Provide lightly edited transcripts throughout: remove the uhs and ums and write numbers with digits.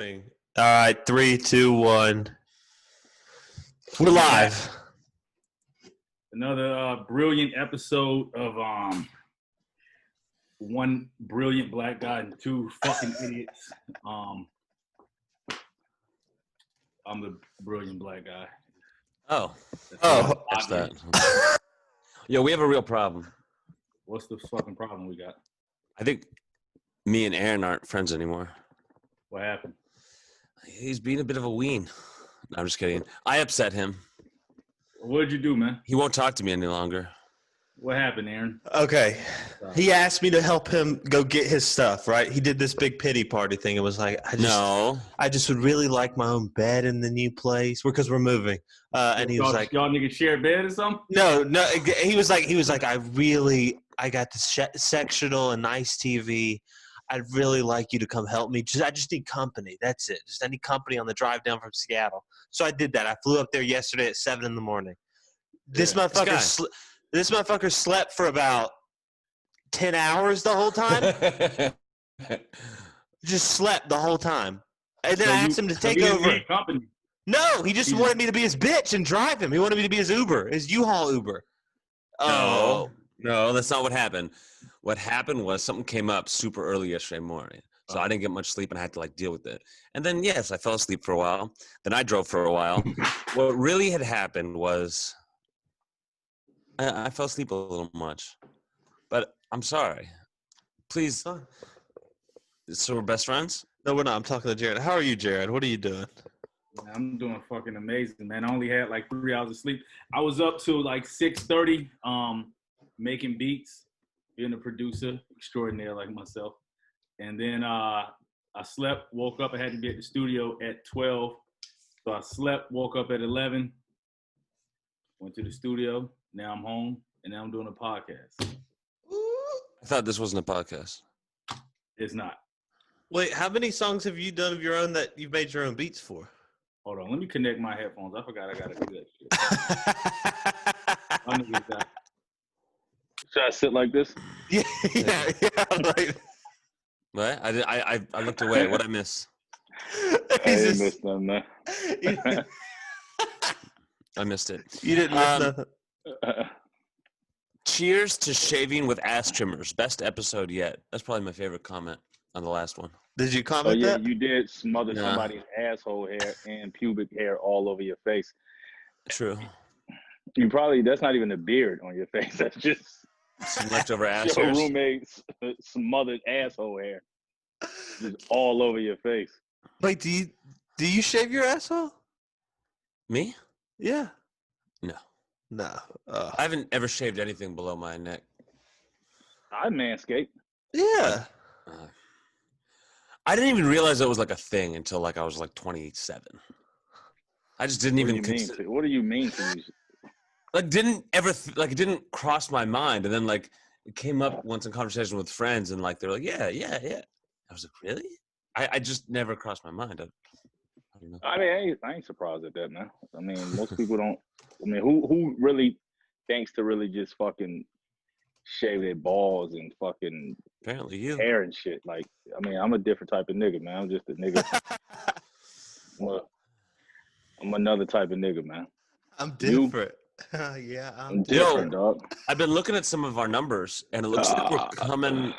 All right, 3, 2, 1. We're live. Another brilliant episode of one brilliant black guy and two fucking idiots. I'm the brilliant black guy. That's that. Yo, we have a real problem. What's the fucking problem we got? I think me and Aaron aren't friends anymore. What happened? He's being a bit of a ween. No, I'm just kidding. I upset him. What did you do, man? He won't talk to me any longer. What happened, Aaron? Okay. He asked me to help him go get his stuff, right? He did this big pity party thing. It was like, I just would really like my own bed in the new place because we're moving. And he was like, y'all niggas share a bed or something? No. He was like, I got this sectional and nice TV. I'd really like you to come help me. I just need company. That's it. Just I need company on the drive down from Seattle. So I did that. I flew up there yesterday at 7 a.m. This motherfucker slept for about 10 hours the whole time. Just slept the whole time. And then I asked him to take over. No, he just wanted me to be his bitch and drive him. He wanted me to be his Uber, his U-Haul Uber. No, that's not what happened. What happened was something came up super early yesterday morning. So I didn't get much sleep and I had to deal with it. And then, yes, I fell asleep for a while. Then I drove for a while. What really had happened was I fell asleep a little much. But I'm sorry. Please. So we're best friends? No, we're not. I'm talking to Jared. How are you, Jared? What are you doing? I'm doing fucking amazing, man. I only had 3 hours of sleep. I was up till 6:30, making beats, being a producer extraordinaire like myself. And then I slept, woke up. I had to be at the studio at 12. So I slept, woke up at 11, went to the studio. Now I'm home, and now I'm doing a podcast. I thought this wasn't a podcast. It's not. Wait, how many songs have you done of your own that you've made your own beats for? Hold on, let me connect my headphones. I forgot I gotta do that shit. Should I sit like this? Yeah. Right. What? I looked away. What'd I miss? I didn't miss them, man. I missed it. You didn't miss nothing. Cheers to shaving with ass trimmers. Best episode yet. That's probably my favorite comment on the last one. Did you comment that? You did smother somebody's asshole hair and pubic hair all over your face. True. That's not even a beard on your face. That's just some leftover ass your hairs. roommate's smothered asshole hair. Just all over your face. Wait, do you shave your asshole? Me? Yeah. No. I haven't ever shaved anything below my neck. I manscape. Yeah. I didn't even realize it was a thing until I was 27. I just didn't even consider. What do you mean to use? Didn't ever it didn't cross my mind, and then it came up once in conversation with friends, and they're like, yeah. I was like, really? I just never crossed my mind. I don't know. I mean, I ain't surprised at that, man. I mean, most people don't. I mean, who really thinks to really just fucking shave their balls and fucking apparently you hair and shit? I mean, I'm a different type of nigga, man. I'm just a nigga. Well, I'm another type of nigga, man. I'm different. Yeah, I'm different, dog. I've been looking at some of our numbers, and it looks like we're coming.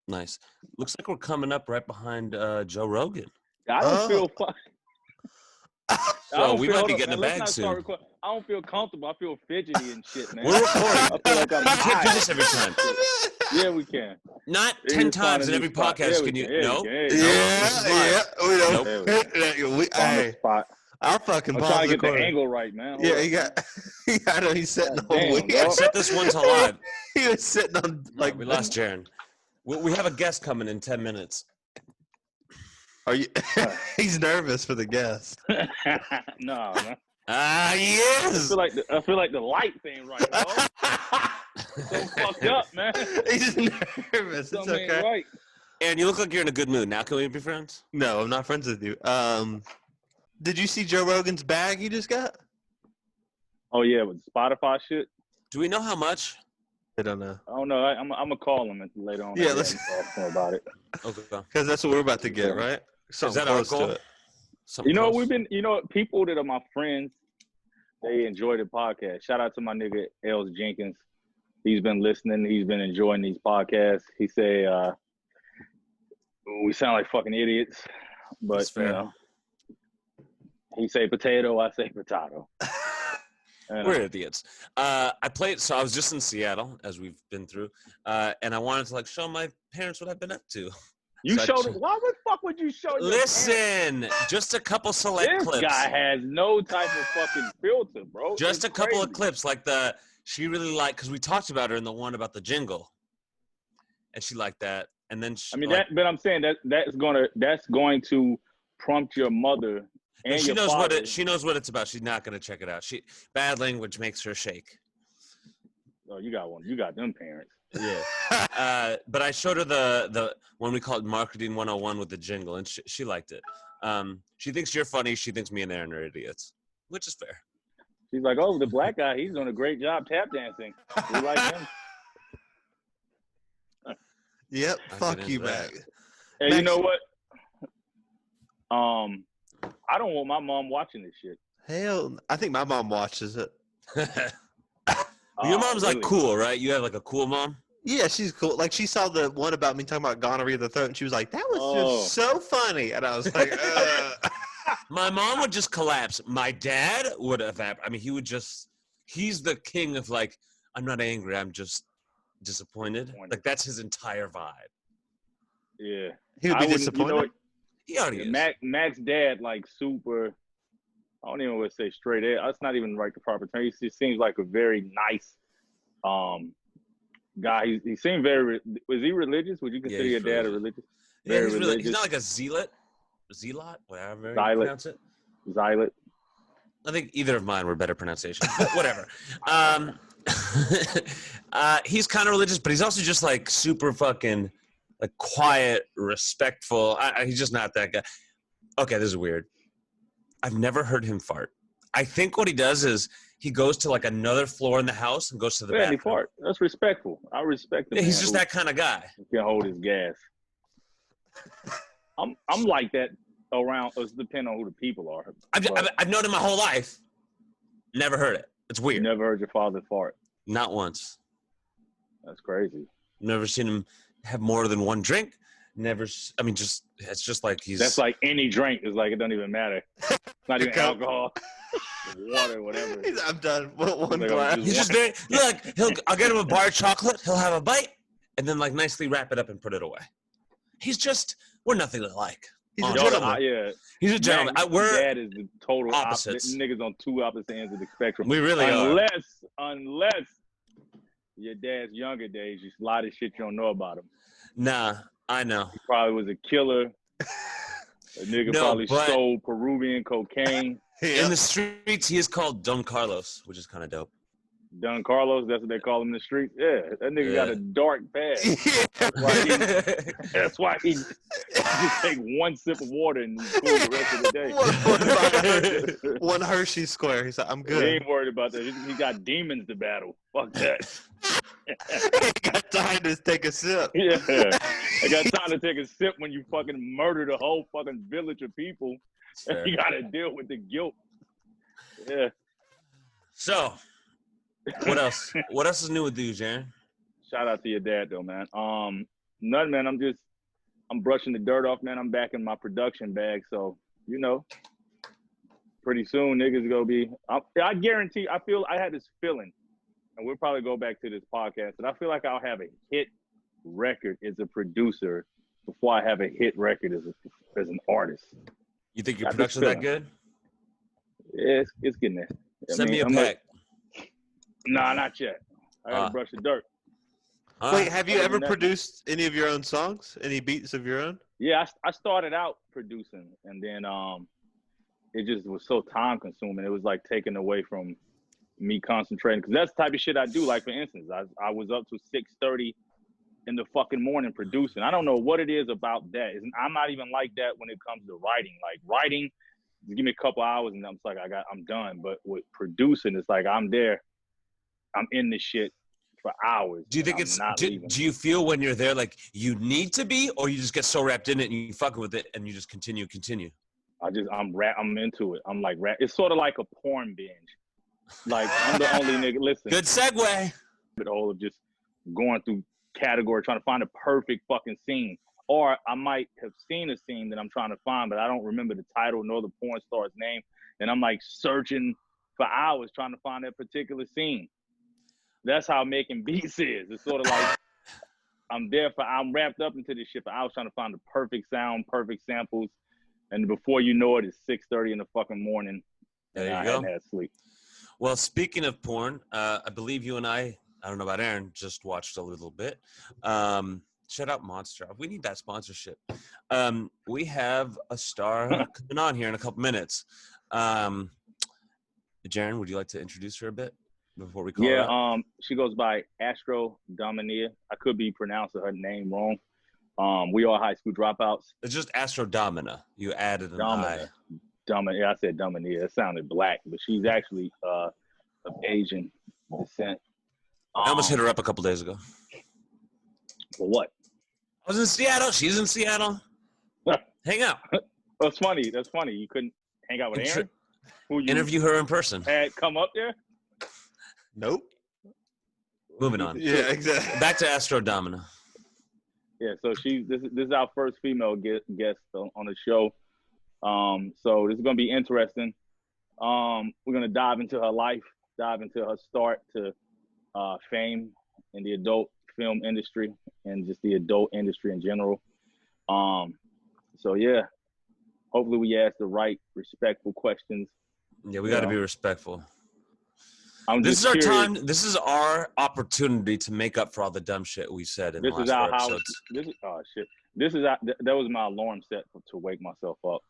Nice. Looks like we're coming up right behind Joe Rogan. I don't feel fucking. So we might be getting a bag soon. I don't feel comfortable. I feel fidgety and shit, man. We're recording. I feel like we can't do this every time. Yeah, we can. Not 10 times in every podcast. Can you? No. Yeah. We don't. Nope. Hey, I'll fucking I'm trying to get the angle right, man. Yeah, I know he's sitting on. I set this one to live. He was sitting on we lost Jarren. We have a guest coming in 10 minutes. Are you? He's nervous for the guest. No, man. Yes. I feel like the lights ain't right, bro. So fucked up, man. He's nervous. It's okay. Right. Aaron, you look like you're in a good mood. Now can we be friends? No, I'm not friends with you. Did you see Joe Rogan's bag you just got? Oh yeah, with Spotify shit. Do we know how much? I don't know. I don't know. I'm gonna call him later on. Yeah, let's talk more about it. Okay. Because that's what we're about to get, right? Something Is that our close goal? to it. Something You know, close? people that are my friends, they enjoy the podcast. Shout out to my nigga Els Jenkins. He's been listening. He's been enjoying these podcasts. He say we sound like fucking idiots, but That's fair. you know, he say potato, I say potato. We're idiots. I was just in Seattle, as we've been through, and I wanted to like show my parents what I've been up to. You So showed it. Why the fuck would you show? Listen, just a couple select This clips. guy has no type of fucking filter, bro. Just It's a couple of crazy. clips, like she really liked, because we talked about her in the one about the jingle, and she liked that. And then she, I mean, but I'm saying that's going to prompt your mother and she your knows father. she knows what it's about. She's not gonna check it out. Bad language makes her shake. Oh, you got one. You got them parents. Yeah. But I showed her the one we called Marketing 101 with the jingle, and she liked it. She thinks you're funny. She thinks me and Aaron are idiots, which is fair. She's like, oh, the black guy, he's doing a great job tap dancing. We like him. Yep. I'll Fuck get you, into that. Mac. Hey, Max- you know what? I don't want my mom watching this shit. Hell, I think my mom watches it. Your mom's like Really? cool, right? You have like a cool mom. Yeah, she's cool. Like, she saw the one about me talking about gonorrhea of the throat, and she was like, that was Oh. just so funny. And I was like, My mom would just collapse. My dad would have. I mean, he's the king of like, I'm not angry. I'm just disappointed. Like, that's his entire vibe. Yeah. he would I be wouldn't- disappointed. You know what? He already is. Mac's dad, like, super, I don't even want to say straight edge. That's not even right the proper term. He just seems like a very nice guy. He seemed very, was he religious? Would you consider he's your dad a religious. religious? Yeah, Very he's religious. not like a zealot, whatever you Zealot. pronounce it. Zealot. I think either of mine were better pronunciation, but whatever. He's kind of religious, but he's also just like super fucking like quiet, respectful. He's just not that guy. Okay, this is weird. I've never heard him fart. I think what he does is he goes to like another floor in the house and goes to the Yeah, he bathroom. fart. That's respectful. I respect him. Yeah, he's just that kind of guy. Can hold his gas. I'm like that around. It depends on who the people are. I've known him my whole life. Never heard it. It's You weird. never heard your father fart. Not once. That's crazy. Never seen him have more than one drink. It's just like he's. That's like any drink. It's like it doesn't even matter. It's not even alcohol, water, whatever. I'm done. One Like, glass. He's just very I'll get him a bar of chocolate. He'll have a bite and then like nicely wrap it up and put it away. We're nothing alike. He's a honestly. gentleman. Yeah. He's a gentleman. We're dad is the total opposites. opposite. Niggas on two opposite ends of the spectrum. We really are. Unless your dad's younger days, you a lot of shit you don't know about him. Nah, I know. He probably was a killer. A nigga probably stole Peruvian cocaine. In the streets, he is called Don Carlos, which is kind of dope. Don Carlos, that's what they call him in the street. Yeah, that nigga got a dark past. That's why he just take one sip of water and he's cool the rest of the day. One Hershey square. He's like, I'm He good. ain't worried about that. He got demons to battle. Fuck that. He got time to take a sip. Yeah. I got time to take a sip when you fucking murder the whole fucking village of people. And you got to deal with the guilt. Yeah. So, what else? What else is new with you, Jarren? Shout out to your dad, though, man. Nothing, man. I'm brushing the dirt off, man. I'm back in my production bag. So, pretty soon niggas gonna be, I guarantee, I had this feeling, and we'll probably go back to this podcast, but I feel like I'll have a hit record as a producer before I have a hit record as an artist. You think your production's that good? Yeah, it's getting there. Send me a pack. Nah, not yet. I gotta brush the dirt. Wait, have you ever produced any of your own songs? Any beats of your own? Yeah, I started out producing, and then it just was so time consuming. It was like taken away from me concentrating, because that's the type of shit I do. Like, for instance, I was up to 6:30 in the fucking morning producing. I don't know what it is about that. I'm not even like that when it comes to writing. Like, writing, just give me a couple hours and I'm just like, I'm done. But with producing, it's like I'm there, I'm in this shit for hours. Do you think it's not leaving. Do you feel when you're there like you need to be, or you just get so wrapped in it and you fucking with it and you just continue? I'm into it. I'm like, it's sort of like a porn binge. Like, I'm the only nigga. Listen, Good segue. The whole of just going through category, trying to find a perfect fucking scene. Or I might have seen a scene that I'm trying to find, but I don't remember the title nor the porn star's name. And I'm like searching for hours trying to find that particular scene. That's how making beats is. It's sort of like I'm wrapped up into this shit for hours trying to find the perfect sound, perfect samples. And before you know it, it's 6:30 in the fucking morning. There you I go. hadn't had sleep. Well, speaking of porn, I believe you and I don't know about Aaron, just watched a little bit. Shout out Monster. We need that sponsorship. We have a star coming on here in a couple minutes. Jarren, would you like to introduce her a bit before we call her out? She goes by Astro Domina. I could be pronouncing her name wrong. We are high school dropouts. It's just Astro Domina. You added an I. Yeah, I said Domina. It sounded black, but she's actually of Asian descent. I almost hit her up a couple days ago. For what? I was in Seattle. She's in Seattle. Hang out. That's funny. You couldn't hang out with Aaron? Who you interview her in person. Had come up there? Nope. Moving on. Yeah, exactly. Back to Astro Domina. Yeah, so this is our first female guest on the show. So this is gonna be interesting. We're gonna dive into her life, dive into her start to fame in the adult film industry and just the adult industry in general. So yeah, hopefully we ask the right respectful questions. Yeah, we got to be respectful. This is our time. This is our opportunity to make up for all the dumb shit we said in the last episodes. That was my alarm set to wake myself up.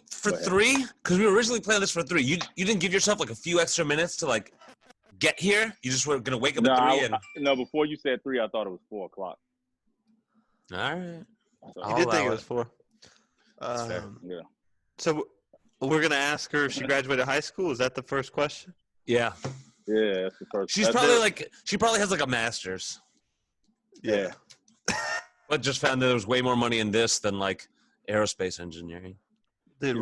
For 3? Because we were originally planning this for 3. You didn't give yourself like a few extra minutes to like get here? You just were gonna wake up at 3 No, before you said 3, I thought it was 4 o'clock. All right. So, you did think it was 4. Fair. Yeah. So we're gonna ask her if she graduated high school. Is that the first question? Yeah. Yeah, that's the first. She probably has like a master's. Yeah. But just found that there was way more money in this than like aerospace engineering. Dude,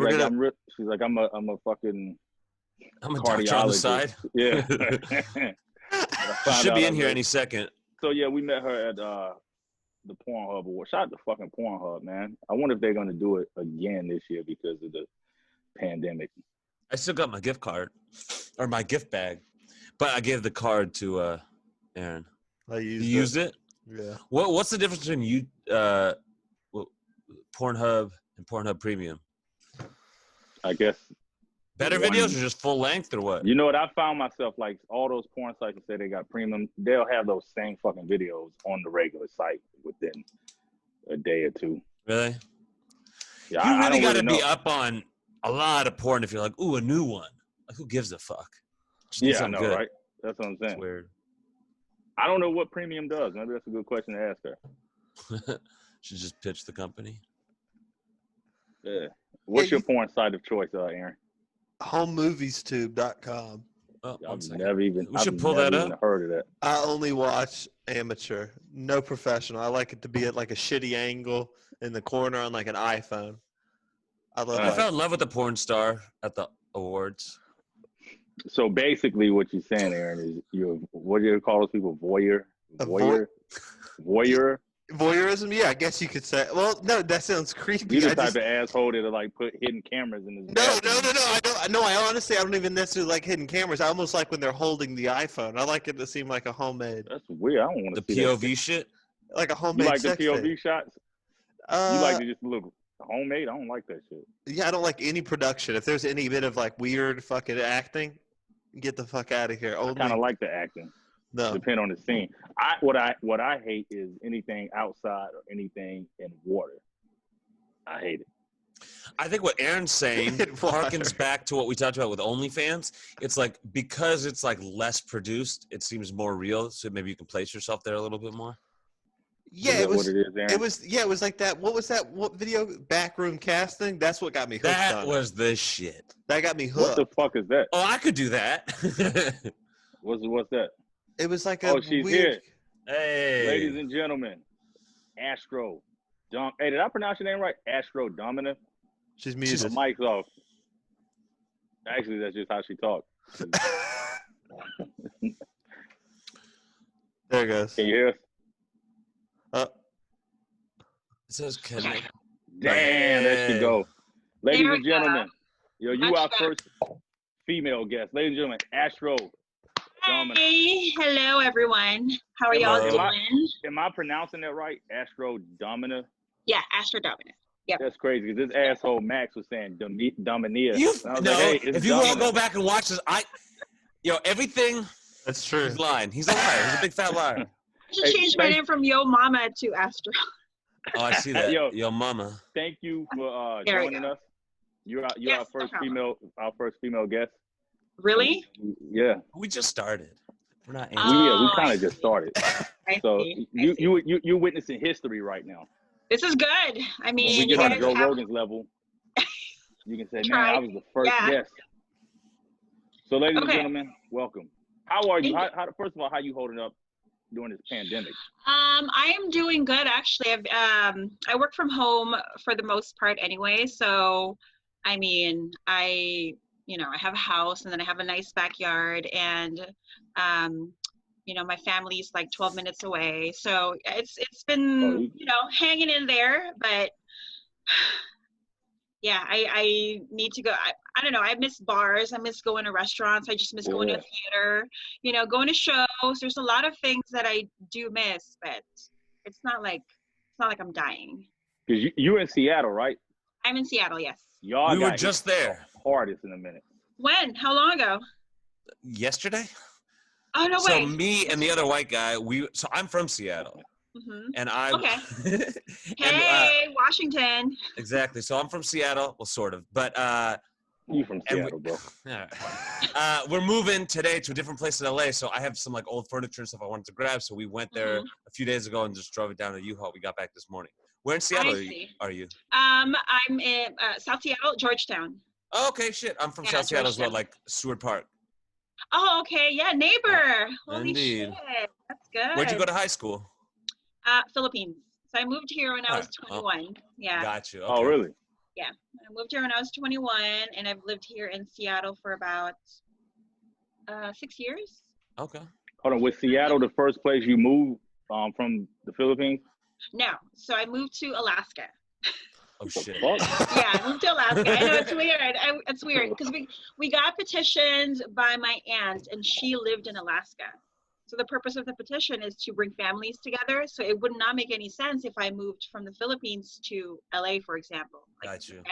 she's like, I'm a fucking. I'm a doctor on the side. Yeah. She should be in here any second. So yeah, we met her at the Pornhub Award. Shout out to fucking Pornhub, man. I wonder if they're gonna do it again this year because of the pandemic. I still got my gift card or my gift bag, but I gave the card to Aaron. You used it? Yeah. What's the difference between Pornhub and Pornhub Premium? I guess better videos or just full length or what? You know what? I found myself like all those porn sites that say they got premium, they'll have those same fucking videos on the regular site within a day or 2. Really? Yeah, you really got to be up on a lot of porn if you're like, ooh, a new one. Like, who gives a fuck? Yeah, I know, good. Right? That's what I'm saying. It's weird. I don't know what premium does. Maybe that's a good question to ask her. Should just pitch the company. Yeah. What's your porn site of choice, Aaron? HomeMoviesTube.com. Oh, I've never even. We should pull that up. Heard of that? I only watch amateur, no professional. I like it to be at like a shitty angle in the corner on like an iPhone. I fell in love with the porn star at the awards. So basically, what you're saying, Aaron, is what do you call those people? Voyeur. Voyeurism, yeah, I guess you could say. Well, no, that sounds creepy. You're the type of asshole that like put hidden cameras in his. No. I honestly, I don't even necessarily like hidden cameras. I almost like when they're holding the iPhone. I like it to seem like a homemade. That's weird. I don't want to see the POV that shit. Like a homemade. You like sex the POV tape. shots? You like to just look homemade? I don't like that shit. Yeah, I don't like any production. If there's any bit of like weird fucking acting, get the fuck out of here. I kind of like the acting. No. Depend on the scene. What I hate is anything outside or anything in water. I hate it. I think what Aaron's saying harkens back to what we talked about with OnlyFans. It's like because it's like less produced, it seems more real. So maybe you can place yourself there a little bit more. Yeah, it was. What it is, Aaron? It was like that. What was that? What video? Backroom casting. That's what got me hooked. That was the shit. That got me hooked. What the fuck is that? Oh, I could do that. What's that? It was like a Oh, she's weird. here. Hey. Ladies and gentlemen, Astro. Hey, did I pronounce your name right? Astro Domina. She's The muted. mic's off. Actually, that's just how she talks. There it goes. Can you hear us? It says connect. Damn, there she go. Ladies There we and gentlemen, yo, you Much our better. first female guest. Ladies and gentlemen, Astro Domina. Hey, hello everyone. How are Am y'all I- doing? Am I pronouncing that right? Astro Domina? Yeah, Astro Domina. Yep. That's crazy because this asshole Max was saying Dominia. You And I was no. like, hey, it's If you all Domina. go back and watch this, everything. That's true. He's lying. He's a liar. He's a big fat liar. I should Hey, change my thank- name from Yo Mama to Astro. Oh, I see that. Yo. Yo, mama. Thank you for There we joining go. us. You're our Yes, no first problem. female guest. Really? Yeah. We just started. We're not. Oh, we I kind of just see. started. I So see. I see. you're witnessing history right now. This is good. I When mean, we you get on guys Joe have Rogan's level, you can say, man, Try. I was the first Yeah. guest. So, ladies and Okay. gentlemen, welcome. How are you? Thank How, first of all, how you holding up during this pandemic? I am doing good actually. I work from home for the most part anyway, so I mean, I have a house and then I have a nice backyard and my family's like 12 minutes away. So it's been, hanging in there, but yeah, I need to go. I don't know. I miss bars. I miss going to restaurants. I just miss going to theater, going to shows. There's a lot of things that I do miss, but it's not like I'm dying. Because you're in Seattle, right? I'm in Seattle, yes. Y'all We were got just there. hardest in a minute. When? How long ago? Yesterday. Oh, no So way. me and the other white guy, so I'm from Seattle, Hmm. and I. Okay. and, Hey, Washington. exactly. So I'm from Seattle, well, sort of, but You from And Seattle, bro. yeah. We're moving today to a different place in LA, so I have some like old furniture and stuff I wanted to grab. So we went there a few days ago and just drove it down to U-Haul. We got back this morning. Where in Seattle are you? I'm in South Seattle, Georgetown. Oh, okay, shit. I'm from Yeah, South Seattle as well, Georgetown. like Seward Park. Oh, okay. Yeah, neighbor. Holy Indeed. shit. That's good. Where'd you go to high school? Philippines. So I moved here when I was Alright. 21. Yeah. Got you. Okay. Oh, really? Yeah. I moved here when I was 21, and I've lived here in Seattle for about 6 years. Okay. Hold on. Was Seattle the first place you moved from the Philippines? No. So I moved to Alaska. Oh shit. Fuck. Yeah, I moved to Alaska. I know it's weird. It's weird because we got petitioned by my aunt, and she lived in Alaska. So the purpose of the petition is to bring families together. So it would not make any sense if I moved from the Philippines to LA, for example. Got you.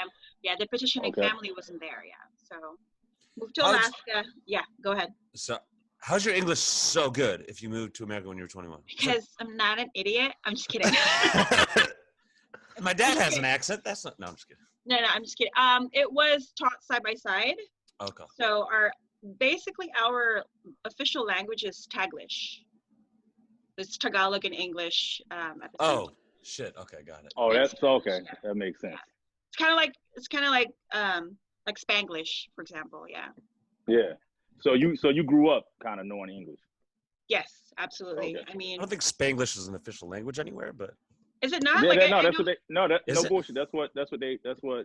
Yeah, the petitioning Okay. family wasn't there. Yeah, so moved to How's- Alaska. Yeah, go ahead. So, how's your English so good if you moved to America when you were 21? Because I'm not an idiot. I'm just kidding. My dad has an accent. That's not. No, I'm just kidding. No, I'm just kidding. It was taught side by side. Okay. So basically our official language is Taglish. It's Tagalog and English at the same Oh time. shit. Okay, got it. Oh, that's okay. That makes sense. It's kind of like Spanglish, for example. Yeah. Yeah. So you grew up kind of knowing English. Yes, absolutely. Okay. I mean, I don't think Spanglish is an official language anywhere, but is it not? Yeah, Like, I that's know- what they. No, that Is no it? bullshit. That's what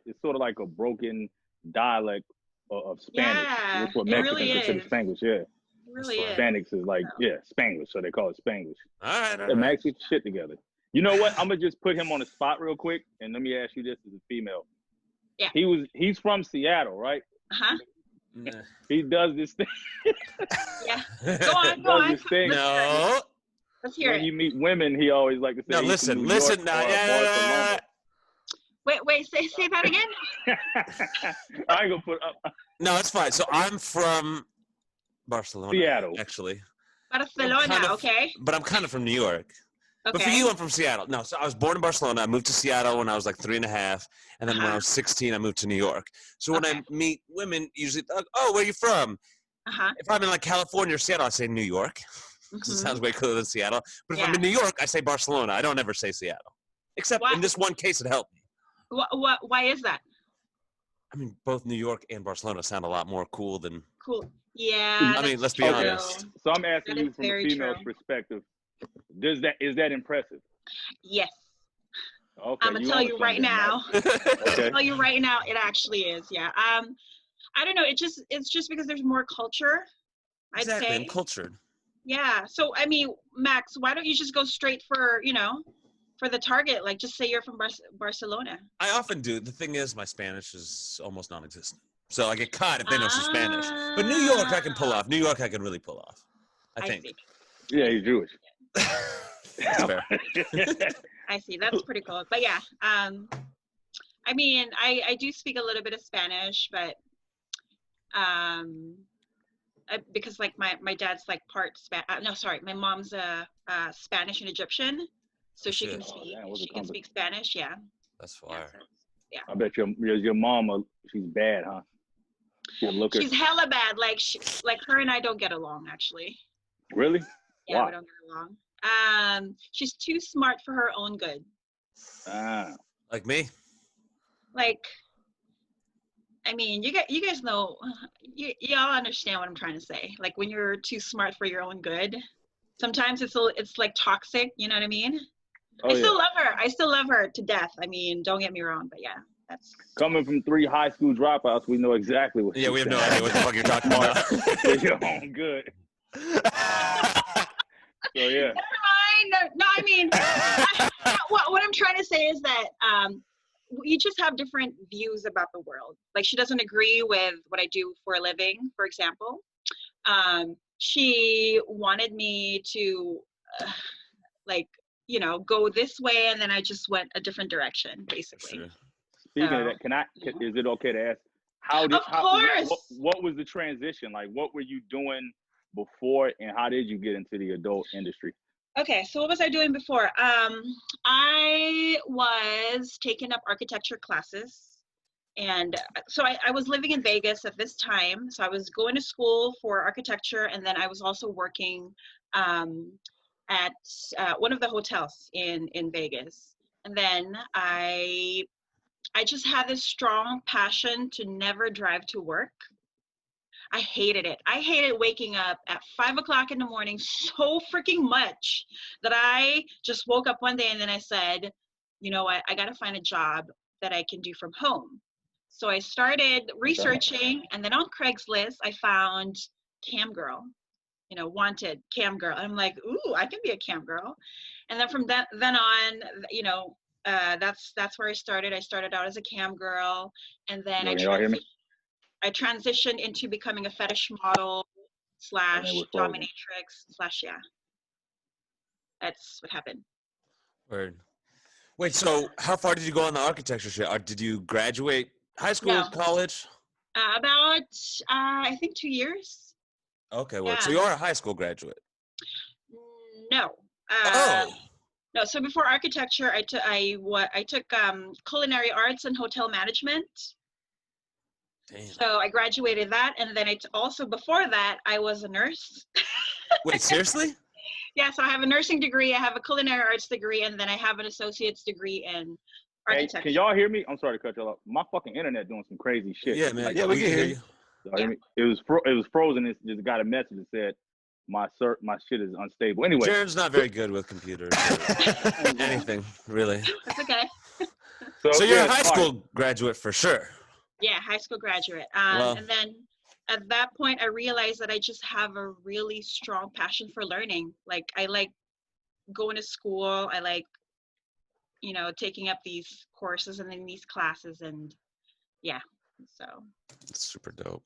it's sort of like a broken dialect of Spanish. Yeah, That's what it Mexicans really consider is. Spanglish. Yeah, It really That's is. Spanish is like So. Spanglish, so they call it Spanglish. all right. All Hey, right. Max, get your shit together. You know what? I'm gonna just put him on the spot real quick, and let me ask you this as a female. Yeah. He's from Seattle, right? Uh-huh. Nah. He does this thing. Yeah. Go on. Does this thing. No. Let's hear When it. you meet women, he always like to say. No, he's from listen. New Listen York now. or Yeah. Wait. Say that again. Barcelona. I ain't gonna put up No, it's fine. So I'm from Barcelona, Seattle. actually. Barcelona. kind of- Okay. But I'm kind of from New York. Okay. But for you, I'm from Seattle. No, so I was born in Barcelona. I moved to Seattle when I was like 3.5. And then when I was 16, I moved to New York. So when Okay. I meet women, usually, they're like, oh, where are you from? Uh-huh. If I'm in like California or Seattle, I say New York because it Mhm. sounds way cooler than Seattle. But if I'm Yeah. in New York, I say Barcelona. I don't ever say Seattle. Except Why? in this one case, it helped me. Why is that? I mean, both New York and Barcelona sound a lot more cool than. Cool. Yeah. I mean, that's let's be true. honest. So I'm asking That you is from a very female's true. perspective. Is that impressive? Yes. Okay, I'm gonna you tell on you to right something, now. Okay. Tell you right now, it actually is. Yeah. I don't know. It's just because there's more culture, I'd Exactly, say. I'm cultured. Yeah. So I mean, Max, why don't you just go straight for for the target? Like, just say you're from Barcelona. I often do. The thing is, my Spanish is almost non-existent. So I get caught if they know some Spanish. But New York, I can pull off. New York, I can really pull off. I think. see. Yeah, he's Jewish. That's fair. I see. That's pretty cool. But yeah, I mean, I do speak a little bit of Spanish, but because like my dad's like part my mom's Spanish and Egyptian, so she can Shit. speak Spanish. Yeah. That's Yeah, fire. so, yeah. I bet your mom, she's bad, huh? She's hella bad. Like her and I don't get along actually. Really? Yeah, Why? we don't get along. She's too smart for her own good. Ah. Like me? Like, I mean, you guys know, y'all understand what I'm trying to say. Like when you're too smart for your own good, sometimes it's like toxic. You know what I mean? Oh, I still love her. I still love her to death. I mean, don't get me wrong, but yeah, that's coming from 3 high school dropouts. We know exactly what. Yeah, we have no idea what the fuck you're talking about. For your own good. So yeah. Never mind. No, I mean, what I'm trying to say is that we just have different views about the world. Like she doesn't agree with what I do for a living, for example. She wanted me to go this way, and then I just went a different direction, basically. Sure. Speaking of that, is it okay to ask Of course. What was the transition? Like what were you doing before, and how did you get into the adult industry? Okay, so what was I doing before? I was taking up architecture classes. And so I was living in Vegas at this time. So I was going to school for architecture, and then I was also working at one of the hotels in Vegas. And then I just had this strong passion to never drive to work. I hated it. I hated waking up at 5 o'clock in the morning so freaking much that I just woke up one day and then I said, you know what, I got to find a job that I can do from home. So I started researching, and then on Craigslist, I found cam girl, wanted cam girl. I'm like, ooh, I can be a cam girl. And then from then on, that's where I started. I started out as a cam girl, and then I transitioned into becoming a fetish model / dominatrix / yeah. That's what happened. Word. Wait, so how far did you go on the architecture shit? Or did you graduate high school, college? About, I think 2 years. Okay, well, so you are a high school graduate. No. No, so before architecture, I took culinary arts and hotel management. Damn. So I graduated that, and then also before that, I was a nurse. Wait, seriously? Yeah, so I have a nursing degree, I have a culinary arts degree, and then I have an associate's degree in architecture. Hey, can y'all hear me? I'm sorry to cut you off. My fucking internet doing some crazy shit. Yeah, man. Yeah, we can hear you. Yeah. It was frozen. It just got a message that said my shit is unstable. Anyway, Jarren's not very good with computers. Anything, really. That's okay. So you're a high school graduate for sure. Yeah, high school graduate. And then at that point, I realized that I just have a really strong passion for learning. Like, I like going to school. I like, taking up these courses and then these classes, and yeah, so. That's super dope.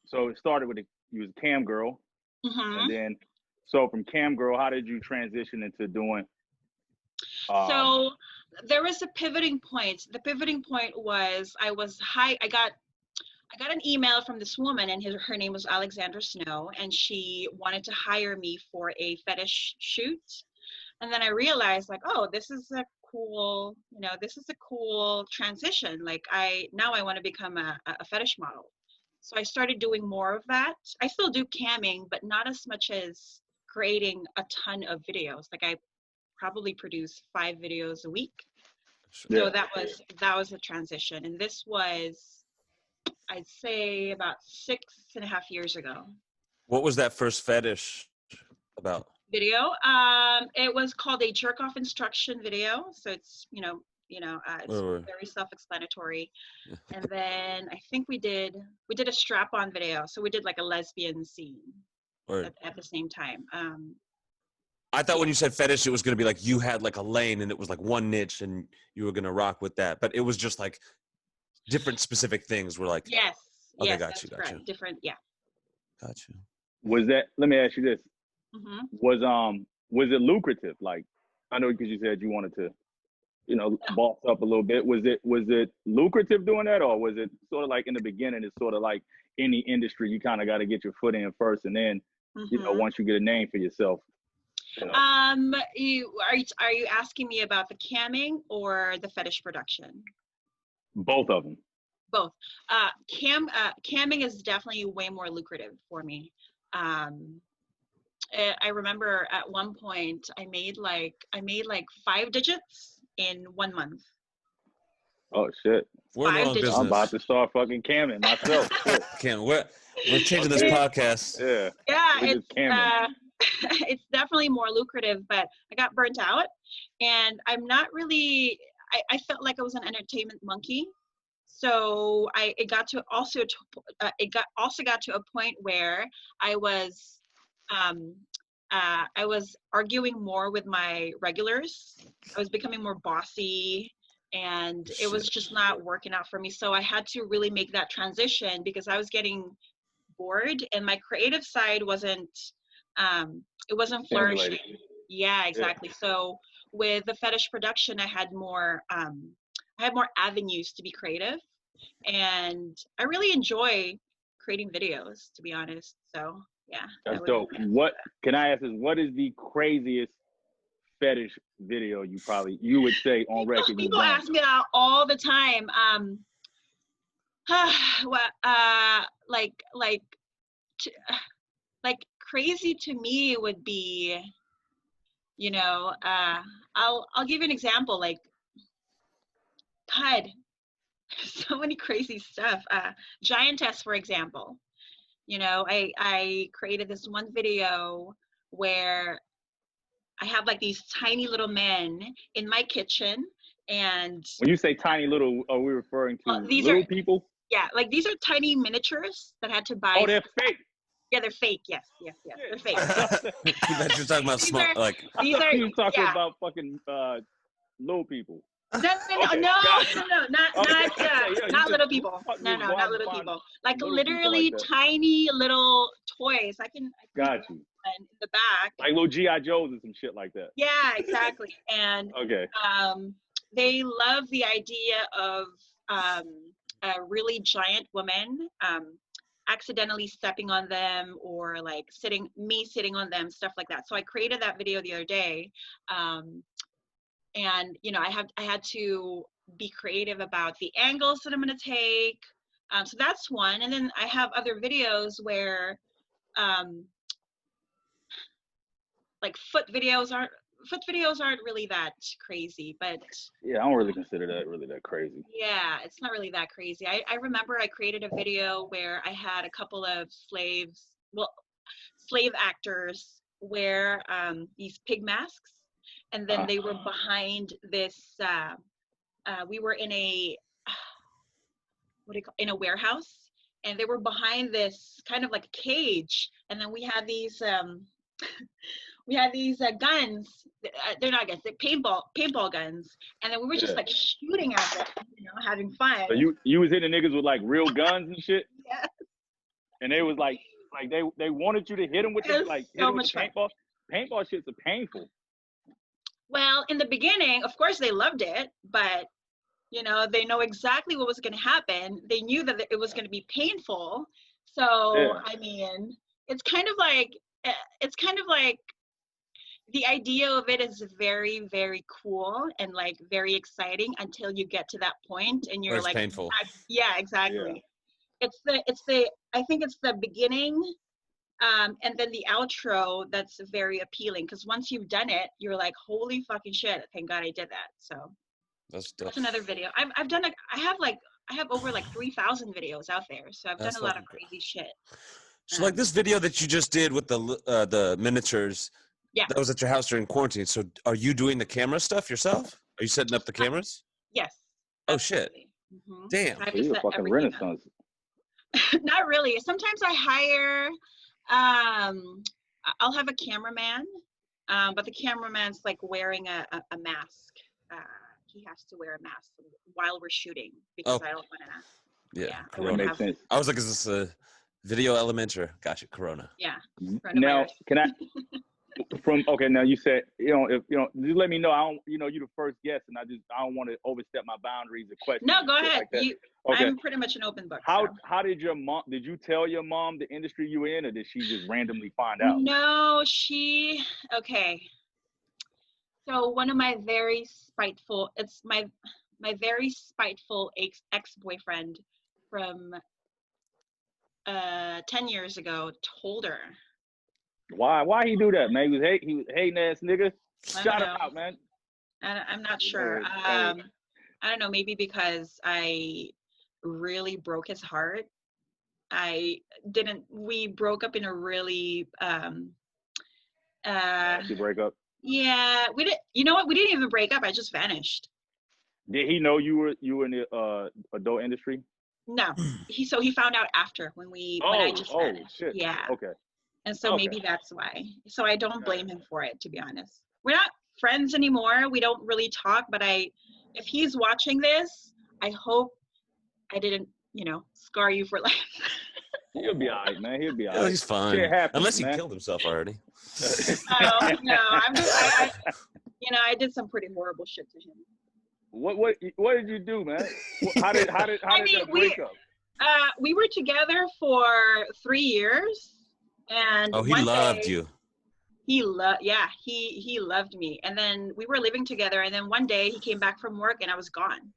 So it started with you was a cam girl, and then, so from cam girl, how did you transition into doing? So there was a pivoting point. The pivoting point was I got an email from this woman, and her name was Alexandra Snow, and she wanted to hire me for a fetish shoot. And then I realized, like, oh, this is a cool transition. Like, now I want to become a fetish model. So I started doing more of that. I still do camming, but not as much as creating a ton of videos. Like, I probably produce 5 videos a week. So that was a transition. And this was I'd say about 6.5 years ago. What was that first fetish about? Video. It was called a jerk off instruction video. So it's, it's Wait. very self-explanatory. And then I think we did a strap-on video. So we did like a lesbian scene at the same time. I thought when you said fetish, it was going to be like you had like a lane and it was like one niche and you were going to rock with that. But it was just like different specific things were like. Yes. Okay, yes, got you. Different, yeah. Got you. Was that, let me ask you this. Mm-hmm. Was it lucrative? Like, I know because you said you wanted to, boss up a little bit. Was it lucrative doing that, or was it sort of like in the beginning? It's sort of like any industry, you kind of got to get your foot in first, and then once you get a name for yourself. Are you asking me about the camming or the fetish production? Both of them. Both. Camming is definitely way more lucrative for me. I remember at one point I made like 5 digits in 1 month. Oh shit! We're in the wrong business. I'm about to start fucking camming myself. We're changing this podcast. Yeah, it's definitely more lucrative, but I got burnt out, and I'm not really. I felt like I was an entertainment monkey, so it got to a point where I was arguing more with my regulars. I was becoming more bossy, and it was just not working out for me. So I had to really make that transition because I was getting bored, and my creative side wasn't flourishing. Yeah, exactly. Yeah. So with the fetish production, I had more avenues to be creative, and I really enjoy creating videos, to be honest. So yeah, that's dope. What can I ask is, what is the craziest fetish video you would say on record? People ask me that all the time. Like crazy to me would be, I'll give you an example. Like, God, so many crazy stuff. Giantess, for example. I created this one video where I have like these tiny little men in my kitchen, and when you say tiny little, are we referring to little people? Yeah, like these are tiny miniatures that I had to buy. Oh, they're fake. Yeah, they're fake. Yes, they're fake. You're talking about small, like. These are. You're talking about fucking little people. No, not little people. No, not little people. Like literally tiny little toys. I can got you. In the back. Like little G.I. Joes and some shit like that. Yeah, exactly. And okay. They love the idea of a really giant woman accidentally stepping on them, or like sitting on them, stuff like that. So I created that video the other day. And I had to be creative about the angles that I'm going to take. So that's one. And then I have other videos where like foot videos aren't really that crazy, but yeah, I don't really consider that really that crazy. Yeah, it's not really that crazy. I remember I created a video where I had a couple of slave actors wear these pig masks, and then they were behind this we were in a in a warehouse, and they were behind this kind of like cage, and then we had these guns. They're not guns, they're paintball guns, and then we were just like shooting at them, having fun. So you was hitting niggas with like real guns and shit. Yes. And they was like they wanted you to hit them with so much paintball. Paintball shits are painful. Well, in the beginning, of course, they loved it, but they know exactly what was going to happen. They knew that it was going to be painful. So yeah. I mean, it's kind of like the idea of it is very, very cool and like very exciting until you get to that point and you're like painful. Yeah, exactly. Yeah. I think it's the beginning and then the outro that's very appealing, because once you've done it, you're like, holy fucking shit, thank God I did that. So that's another video. I have like I have over like 3,000 videos out there, so I've That's done a lot of fucking crazy shit. So like this video that you just did with the miniatures, Yeah. that was at your house during quarantine. So are you doing the camera stuff yourself? Are you setting up the cameras? Yes. Oh shit! Mm-hmm. Damn. I have So to you're a set fucking everything up. renaissance. Not really. Sometimes I hire. I'll have a cameraman, but the cameraman's like wearing a mask. He has to wear a mask while we're shooting because Oh. I don't want to. Yeah. Yeah, I That wouldn't makes have. sense. I was like, is this a video element or gotcha, Corona? Yeah. Now, Coronavirus. can I? Now you said if just let me know. I don't you're the first guest, and I don't want to overstep my boundaries of questions. No, and go shit ahead. like that. You. Okay. I'm pretty much an open book. How so. did your mom? Did you tell your mom the industry you were in, or did she just randomly find out? No, okay. So one of my very spiteful, it's my very spiteful ex-boyfriend from 10 years ago told her. Why he do that, man? He was hating ass nigga. I Shout don't him know. out, man. I'm not sure. Hey. I don't know, maybe because I really broke his heart. We broke up in a really You break up. yeah, we didn't, you know what, we didn't even break up. I just vanished. Did he know you were in the adult industry? No, he found out after when I just vanished. Shit. Yeah. Okay. And so Okay. maybe that's why. So I don't blame him for it, to be honest. We're not friends anymore. We don't really talk, but if he's watching this, I hope I didn't, scar you for life. He'll be all right, man. He'll be all Yeah, right. he's fine. Shit happens, Unless he man. killed himself already. No, I'm just, I did some pretty horrible shit to him. What did you do, man? How did that break up? We were together for 3 years, and Oh, he loved you. He loved me. And then we were living together, and then one day he came back from work and I was gone.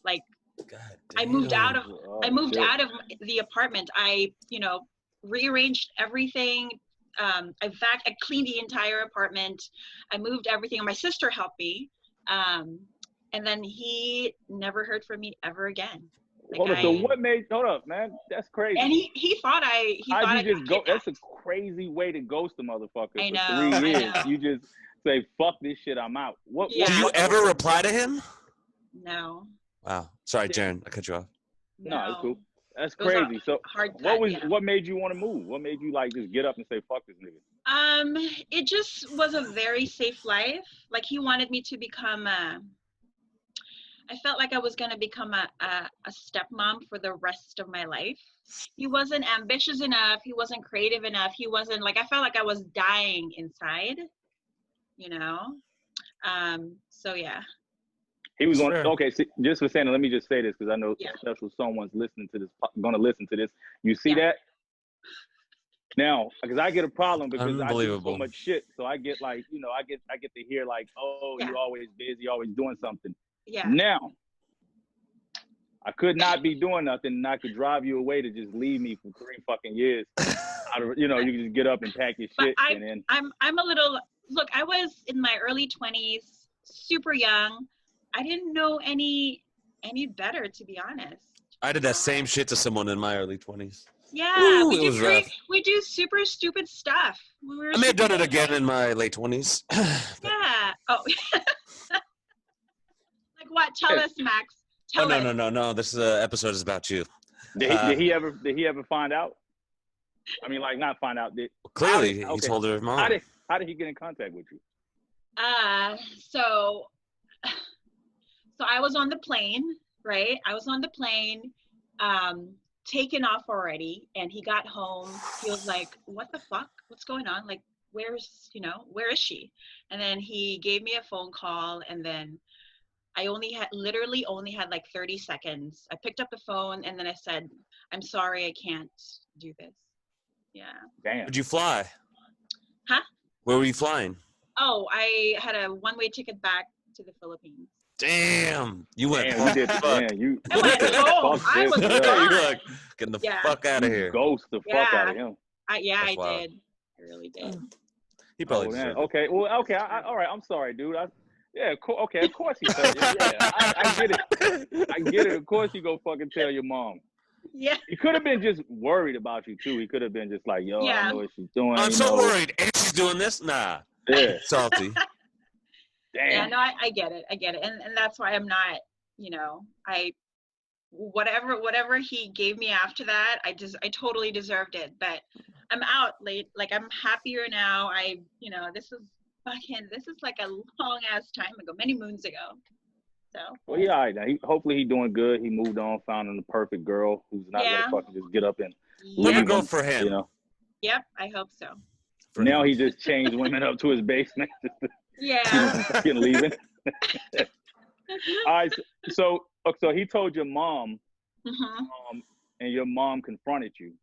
Like, God I moved out of shit. the apartment. I rearranged everything. I cleaned the entire apartment. I moved everything, and my sister helped me. And then he never heard from me ever again. Hold up, man. That's crazy. And he thought I just go? That's a crazy way to ghost a motherfucker I for know, 3 years. I know. You just say, "Fuck this shit, I'm out." Yeah. Do you ever reply to him? No. Wow. Sorry, Jarren. I cut you off. No, it's cool. That's It was a crazy. So hard cut, what made you want to move? What made you just get up and say, "Fuck this nigga"? It just was a very safe life. Like, he wanted me to become I felt like I was going to become a stepmom for the rest of my life. He wasn't ambitious enough. He wasn't creative enough. He wasn't I felt like I was dying inside, So yeah. He was Sure. okay. See, just for saying, let me just say this because I know special someone's listening to this, going to listen to this. You see that? Now, because I get a problem because I do so much shit. So I get I get to hear oh, you're always busy, always doing something. Yeah. Now, I could not be doing nothing, and I could drive you away to just leave me for 3 fucking years. You can just get up and pack your shit, and then I'm a little. Look, I was in my early 20s, super young. I didn't know any better, to be honest. I did that same shit to someone in my early 20s. Yeah, Ooh, we do super stupid stuff. I may have done it again in my late 20s. Yeah. Oh. Like what? Tell us, Max. Tell us. No. This episode is about you. Did he ever find out? I mean, not find out. Clearly, he told her mom. How did he get in contact with you? So I was on the plane, right? I was on the plane, taken off already, and he got home. He was like, "What the fuck? What's going on? Like, where is she?" And then he gave me a phone call, and then I literally only had 30 seconds. I picked up the phone, and then I said, "I'm sorry, I can't do this." Yeah. Damn. Did you fly? Huh? Where were you flying? Oh, I had a one-way ticket back to the Philippines. Damn. You went Damn, you did. fuck. Man, I went home. I was You gone. were like, getting the fuck out of here. Ghost the fuck out of him. I wild. did. I really did. He probably deserved it. Okay. Well, okay. All right. I'm sorry, dude. Yeah, okay, of course he told you. Yeah, I get it. I get it. Of course he go fucking tell your mom. Yeah. He could have been just worried about you too. He could have been just like, yo, I Yeah. know what she's doing. I'm you so know. worried. And she's doing this? Nah. Yeah. Salty. Damn. Yeah, no, I get it. I get it. And that's why I'm not, whatever he gave me after that, I totally deserved it. But I'm out late. Like, I'm happier now. This is like a long ass time ago, many moons ago. So. Well, he all right now. Hopefully he doing good. He moved on, found the perfect girl who's not gonna fucking just get up and leave Perfect girl him, for him. You know. Yep, I hope so. Now he just changed women up to his basement just to keep him fucking leaving. All right, so he told your mom, and your mom confronted you.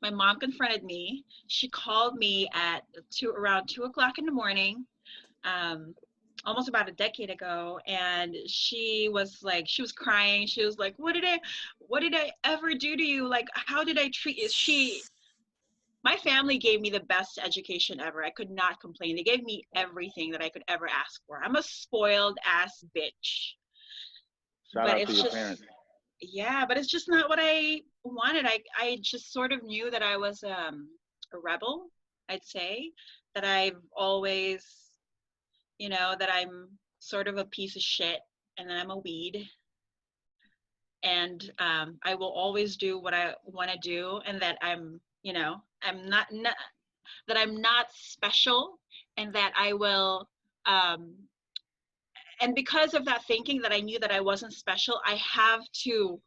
My mom confronted me. She called me at around 2:00 in the morning, almost about a decade ago, and she was crying. She was like, what did I ever do to you? Like, how did I treat you? My family gave me the best education ever. I could not complain. They gave me everything that I could ever ask for. I'm a spoiled ass bitch. Shout out to your parents. Yeah, but it's just not what I wanted. I just sort of knew that I was a rebel, I'd say. That I've always, that I'm sort of a piece of shit, and that I'm a weed. And I will always do what I want to do, and that I'm that I'm not special, and that I will, and because of that thinking that I knew that I wasn't special, I have to,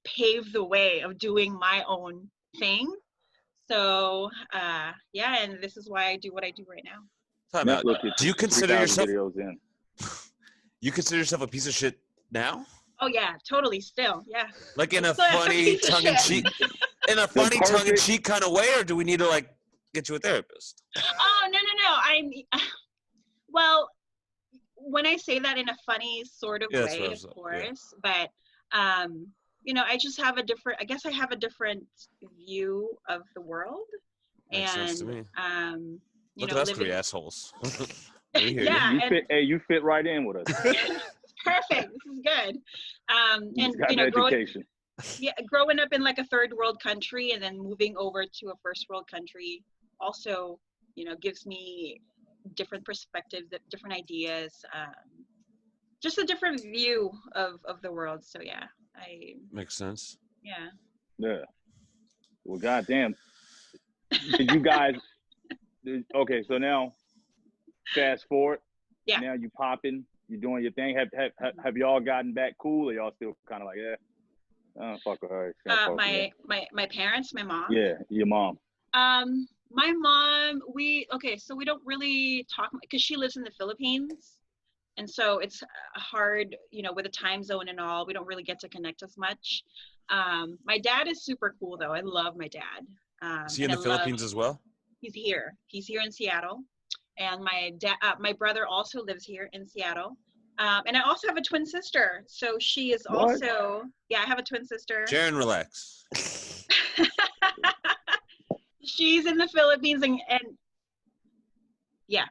pave the way of doing my own thing. So, and this is why I do what I do right now. Time out. Do you consider yourself? In. You consider yourself a piece of shit now? Oh yeah, totally. Still, yeah. Like in a funny, tongue-in-cheek, tongue-in-cheek kind of way, or do we need to get you a therapist? Oh no. Well, when I say that in a funny sort of way, of course, but I just have I guess I have a different view of the world. Makes sense to me. Look at us three assholes. You fit right in with us. Perfect. This is good. Education. Growing up in like a third world country and then moving over to a first world country also, gives me different perspectives, different ideas, just a different view of the world. So yeah, makes sense. Yeah. Well, goddamn. Did you guys? Okay, so now, fast forward. Yeah. Now you popping. You doing your thing. Have y'all gotten back cool, or y'all still kind of like, fuck with her? My parents, my mom. Yeah, your mom. My mom, so we don't really talk because she lives in the Philippines, and so it's hard, with the time zone and all. We don't really get to connect as much. My dad is super cool though. I love my dad. Is he in the Philippines as well? He's here. He's here in Seattle. And my brother also lives here in Seattle. And I also have a twin sister. So she is also, I have a twin sister. Jarren, relax. She's in the Philippines and yeah.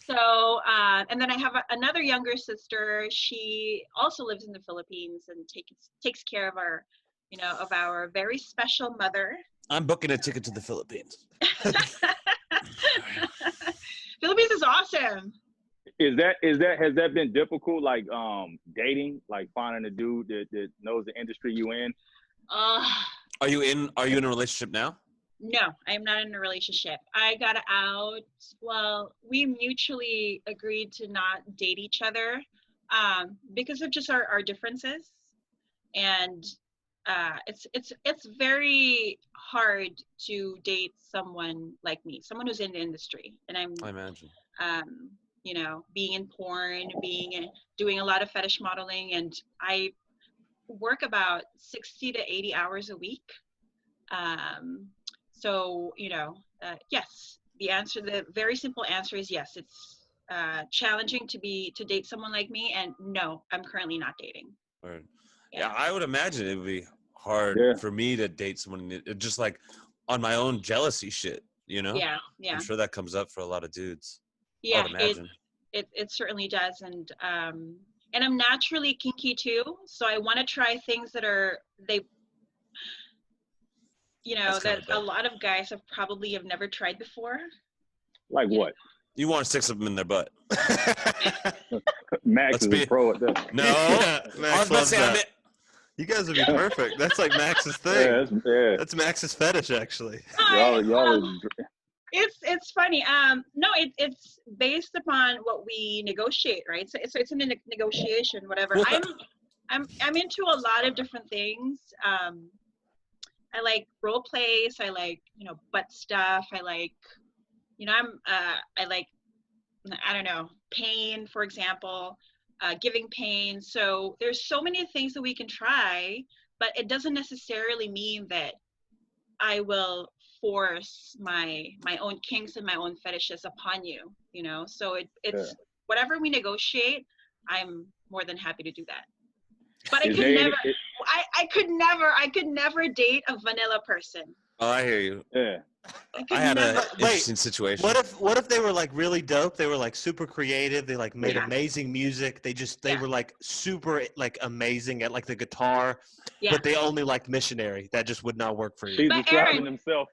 So, and then I have another younger sister. She also lives in the Philippines and takes care of our very special mother. I'm booking a ticket to the Philippines. Philippines is awesome. Has that been difficult, like dating, like finding a dude that knows the industry you in? Are you in a relationship now? No, I am not in a relationship. I got out. Well, we mutually agreed to not date each other because of just our differences, and it's very hard to date someone like me, someone who's in the industry, and I imagine. Being in porn, doing a lot of fetish modeling, and I work about 60 to 80 hours a week. So, yes, the very simple answer is yes. It's challenging to date someone like me, and no, I'm currently not dating. Right. Yeah, I would imagine it would be hard for me to date someone just like on my own jealousy shit, Yeah. I'm sure that comes up for a lot of dudes. Yeah, It certainly does, and I'm naturally kinky too, so I want to try things that are that a lot of guys have never tried before. Like what? You want 6 of them in their butt. Max is a pro at that. No, Yeah, I was Max about to loves say, that. You guys would be perfect. That's like Max's thing. Yeah, That's Max's fetish, actually. It's funny. No, it's based upon what we negotiate, right? So it's in a negotiation, whatever. I'm into a lot of different things. I like role plays. I like butt stuff. I like I like, I don't know, pain, for example, giving pain. So there's so many things that we can try, but it doesn't necessarily mean that I will force my own kinks and my own fetishes upon you, So it's whatever we negotiate, I'm more than happy to do that. But I could never date a vanilla person. Oh, I hear you. Yeah. I had an interesting situation. What if they were like really dope? They were like super creative. They like made amazing music. They were like super like amazing at like the guitar, but they only liked missionary. That just would not work for you. He's describing himself.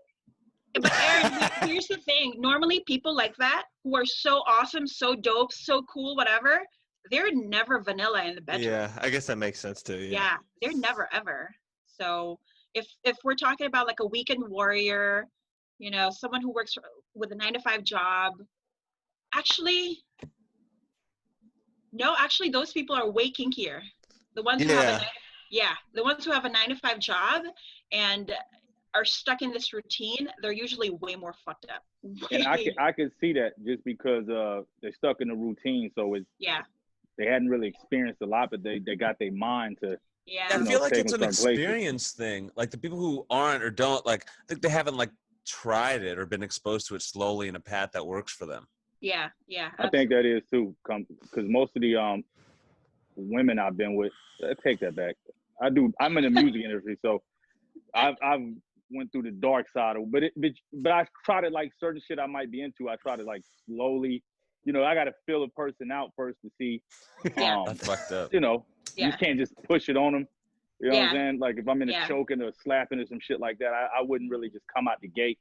But Aaron, here's the thing. Normally people like that who are so awesome, so dope, so cool, whatever, they're never vanilla in the bedroom. Yeah, I guess that makes sense too. Yeah, they're never ever. So if we're talking about like a weekend warrior, someone who works with a 9-to-5 job, actually, those people are way kinkier. The ones who the ones who have a 9-to-5 job and are stuck in this routine, they're usually way more fucked up. And I can see that just because they're stuck in a routine, so they hadn't really experienced a lot, but they got their mind to. Yeah, I feel like it's an experience thing. Like the people who aren't or don't I think they haven't like tried it or been exposed to it slowly in a path that works for them. Yeah. I think that is too, because most of the women I've been with, I take that back. I'm in the music industry, so I've went through the dark side of it, but I try to like certain shit I might be into. I try to like slowly, I got to feel a person out first to see. That's fucked up. You can't just push it on them. You know what I'm saying? Like if I'm in a choking or slapping or some shit like that, I wouldn't really just come out the gate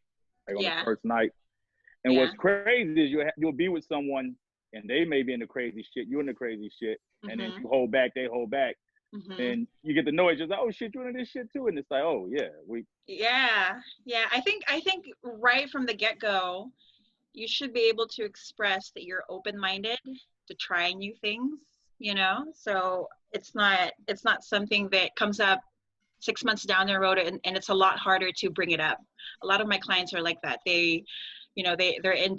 like on the first night. And what's crazy is you'll be with someone and they may be in the crazy shit, you're in the crazy shit, and then you hold back, they hold back. And you get the noise, just like, oh shit, you're into this shit too. And it's like, oh yeah, I think right from the get-go, you should be able to express that you're open-minded to try new things, so it's not something that comes up 6 months down the road and it's a lot harder to bring it up. A lot of my clients are like that. They're in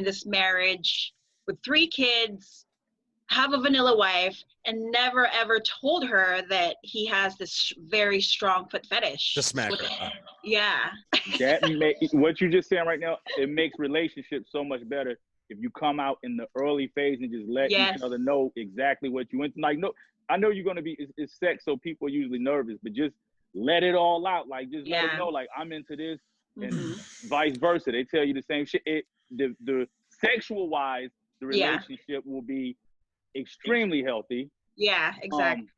this marriage with 3 kids, have a vanilla wife, and never ever told her that he has this very strong foot fetish. Just smack her. Yeah. What you're just saying right now, it makes relationships so much better if you come out in the early phase and just let each other know exactly what you into. Like, no, I know you're gonna be it's sex, so people are usually nervous, but just let it all out. Like, just let them know, like, I'm into this, and vice versa. They tell you the same shit. The sexual wise, the relationship will be extremely healthy. Yeah, exactly.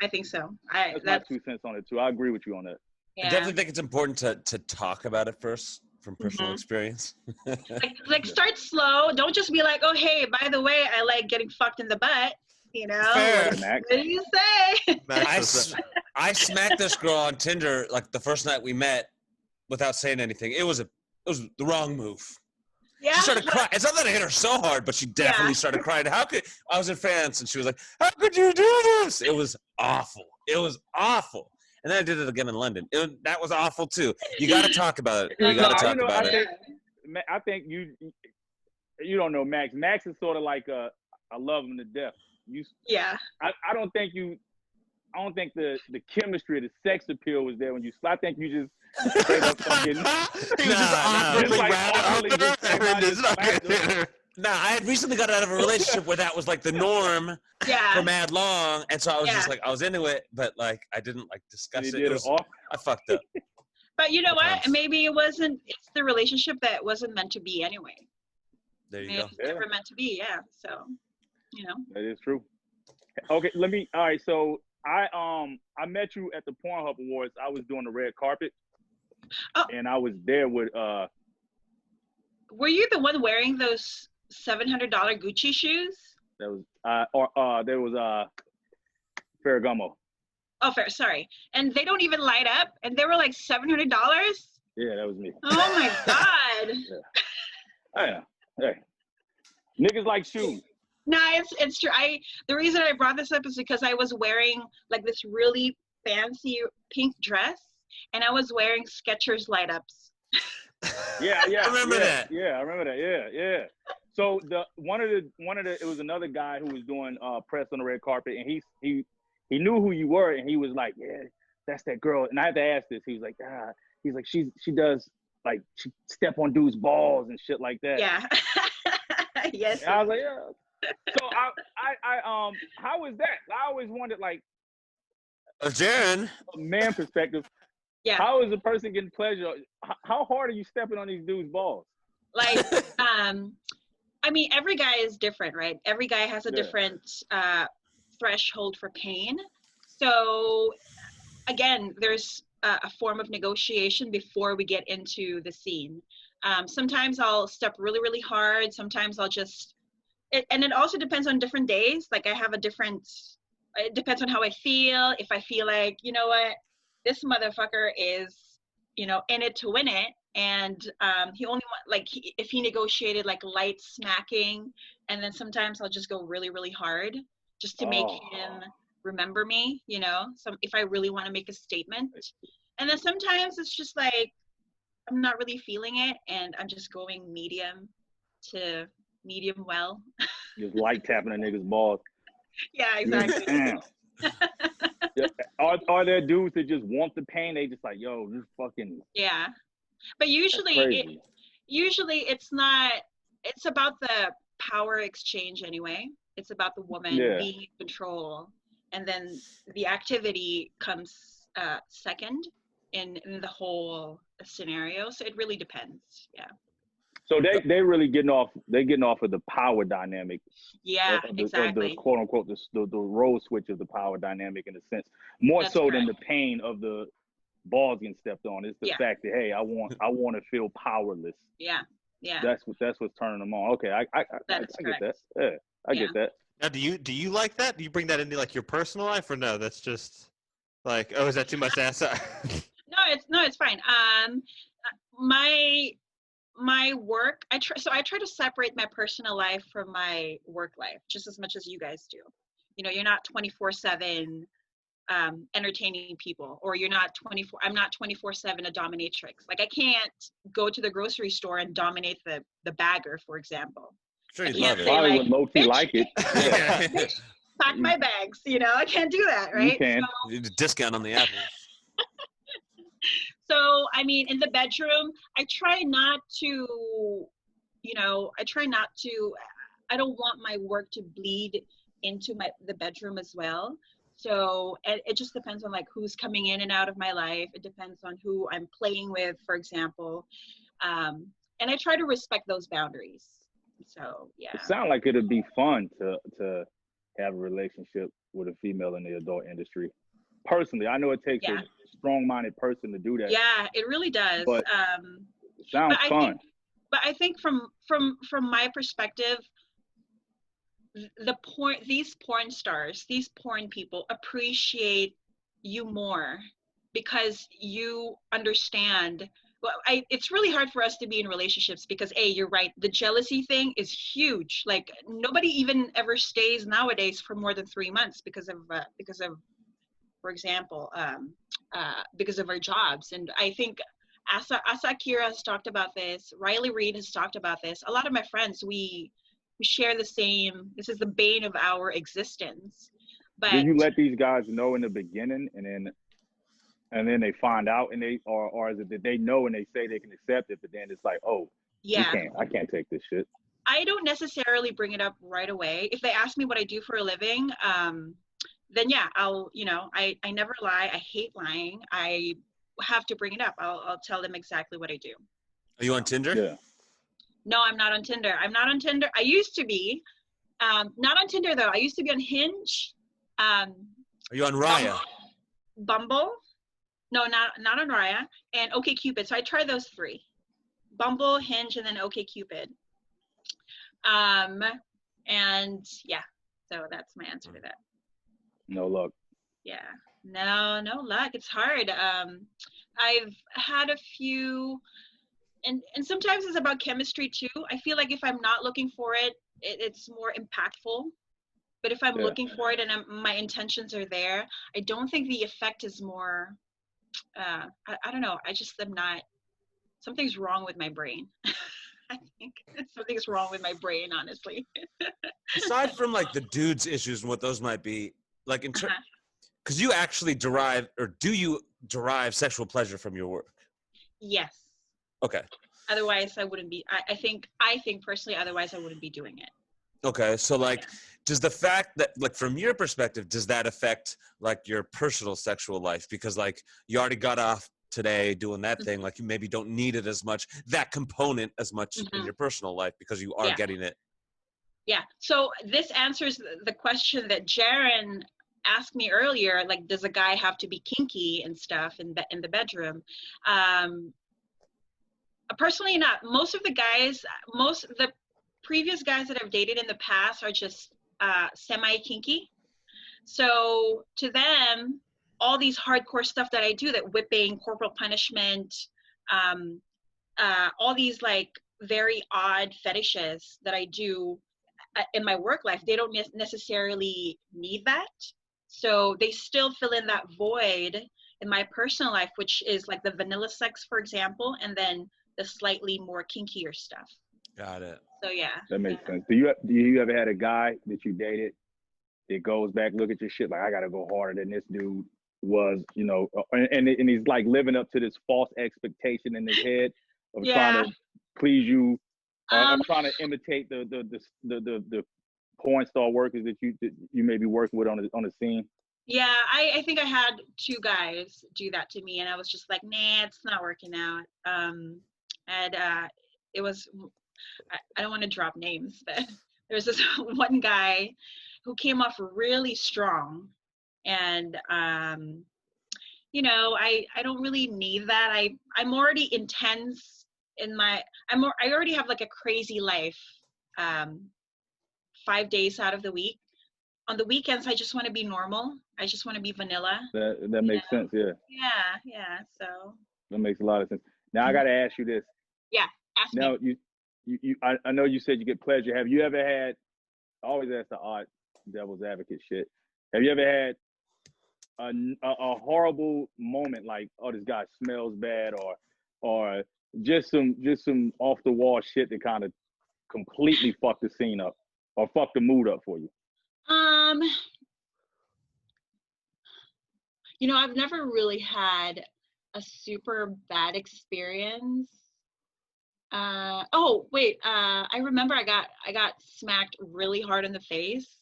I think so. That's my 2 cents on it too. I agree with you on that. I definitely think it's important to talk about it first from personal experience. like start slow. Don't just be like, oh hey, by the way, I like getting fucked in the butt. Fair. What do you say? I smacked this girl on Tinder like the first night we met without saying anything. It was the wrong move. Yeah. She started crying. It's not that I hit her so hard, but she definitely started crying. I was in France and she was like, how could you do this? It was awful. And then I did it again in London. That was awful too. You got to talk about it. You got to talk about it. I think you don't know Max. Max is sort of like I love him to death. I don't think the chemistry of the sex appeal was there when you. I think you just straight up fucking. Nah, I had recently got out of a relationship where that was like the norm for mad long, and so I was just like, I was into it, but like I didn't like discuss it. I fucked up. But you know what? Maybe it's the relationship that wasn't meant to be anyway. There you Maybe go. it's never meant to be. Yeah. So, you know. That is true. Okay, all right, so I met you at the Pornhub Awards. I was doing the red carpet. Oh. And I was there with Were you the one wearing those $700 Gucci shoes? there was Ferragamo. Oh, fair. Sorry. And they don't even light up, and they were like $700. Yeah, that was me. Oh my God. Yeah. Hey. Niggas like shoes. No, it's true. The reason I brought this up is because I was wearing like this really fancy pink dress, and I was wearing Skechers light ups. Yeah. I remember that. Yeah, I remember that. Yeah. So it was another guy who was doing press on the red carpet, and he knew who you were, and he was like, yeah, that's that girl. And I had to ask this. He was like, he's like, she does like she step on dudes' balls and shit like that. Yeah. Yes. And I was like, yeah. So I how is that? I always wondered, like, Jarren. from a man perspective, Yeah. how is a person getting pleasure? How hard are you stepping on these dudes' balls? Like, I mean, every guy is different, right? Every guy has a different threshold for pain. So, again, there's a form of negotiation before we get into the scene. Sometimes I'll step really, really hard. Sometimes I'll just, and it also depends on different days. Like I have it depends on how I feel. If I feel like, you know what, this motherfucker is, you know, in it to win it. And he only if he negotiated like light smacking, and then sometimes I'll just go really, really hard just to make him remember me, you know, if I really want to make a statement. And then sometimes it's just like, I'm not really feeling it, and I'm just going medium to medium well. Just light tapping a nigga's balls. Yeah, exactly. Damn. Are there dudes that just want the pain? They just like, yo, just fucking. Yeah, but usually it's not. It's about the power exchange anyway. It's about the woman being in control, and then the activity comes second in the whole scenario. So it really depends. Yeah. So they really getting off. They're getting off of the power dynamic. Yeah, exactly. Of the quote unquote the role switch of the power dynamic, in a sense, more That's so correct. than the pain of the balls getting stepped on. It's the fact that, hey, I want to feel powerless. Yeah. That's what's turning them on. Okay, I get that. Yeah, I get that. Now, do you like that? Do you bring that into like your personal life, or no? That's just like, oh, is that too much ass? No, it's fine. My work, I try to separate my personal life from my work life just as much as you guys do. You know, you're not 24/7 entertaining people, or I'm not 24/7 a dominatrix. Like I can't go to the grocery store and dominate the bagger, for example. Sure, you love it. Probably would low-key like it. Yeah. Bitch, pack my bags, you know, I can't do that, right? You can. You need a discount on the apples. So, I mean, in the bedroom, I try not to, I don't want my work to bleed into the bedroom as well. So it just depends on like who's coming in and out of my life. It depends on who I'm playing with, for example. And I try to respect those boundaries. So, yeah. It sounds like it'd be fun to have a relationship with a female in the adult industry. Personally, I know it takes a strong-minded person to do that. Yeah, it really does. But it sounds fun. I think from my perspective, these porn stars, these porn people appreciate you more because you understand. Well, it's really hard for us to be in relationships because you're right. The jealousy thing is huge. Like nobody even ever stays nowadays for more than 3 months because of, for example, because of our jobs. And I think Asa Akira has talked about this. Riley Reid has talked about this. A lot of my friends, we share the same. This is the bane of our existence. But do you let these guys know in the beginning, and then they find out, and or is it that they know and they say they can accept it, but then it's like, oh, I can't take this shit. I don't necessarily bring it up right away. If they ask me what I do for a living, then I'll, I never lie. I hate lying. I have to bring it up. I'll tell them exactly what I do. Are you on Tinder? Yeah. No, I'm not on Tinder. I'm not on Tinder. I used to be. Not on Tinder though. I used to be on Hinge. Are you on Raya? Bumble. No, not on Raya. And OkCupid. So I tried those 3. Bumble, Hinge, and then OkCupid. And yeah, so that's my answer to that. No luck. Yeah, no luck. It's hard. I've had a few, and sometimes it's about chemistry too. I feel like if I'm not looking for it, it's more impactful. But if I'm looking for it and my intentions are there, I don't think the effect is more. I don't know. I just am not. Something's wrong with my brain. I think something's wrong with my brain, honestly. Aside from like the dudes issues and what those might be, like in terms, because you actually derive, or do you derive sexual pleasure from your work? Yes. Okay. Otherwise, I wouldn't be. I think personally, otherwise I wouldn't be doing it. Okay, so like, does the fact that, like, from your perspective, does that affect like your personal sexual life? Because like you already got off today doing that thing, like you maybe don't need it as much, that component as much in your personal life because you are getting it. Yeah. So this answers the question that Jarren asked me earlier. Like, does a guy have to be kinky and stuff in the bedroom? Personally, not. Most of the previous guys that I've dated in the past are just semi-kinky. So to them, all these hardcore stuff that I do, that whipping, corporal punishment, all these like very odd fetishes that I do in my work life, they don't necessarily need that. So they still fill in that void in my personal life, which is like the vanilla sex, for example, and then the slightly more kinkier stuff. Got it. So yeah. That makes sense. Do you ever had a guy that you dated that goes back, look at your shit, like, I gotta go harder than this dude was, you know, and he's like living up to this false expectation in his head of trying to please you, I'm trying to imitate the porn star workers that you may be working with on the scene? Yeah, I think I had 2 guys do that to me, and I was just like, nah, it's not working out. And it was, I don't want to drop names, but there's this one guy who came off really strong, and you know, I don't really need that. I'm already intense in my, I already have like a crazy life 5 days out of the week. On the weekends, I just want to be normal. I just want to be vanilla. That makes sense, yeah. Yeah, so. That makes a lot of sense. Now I gotta ask you this. Yeah, ask me. Now I know you said you get pleasure. Have you ever had, I always ask the odd devil's advocate shit. Have you ever had a horrible moment, like, oh, this guy smells bad, or just some off the wall shit that kind of completely fucked the scene up or fucked the mood up for you? You know, I've never really had a super bad experience. Oh wait, I remember I got smacked really hard in the face.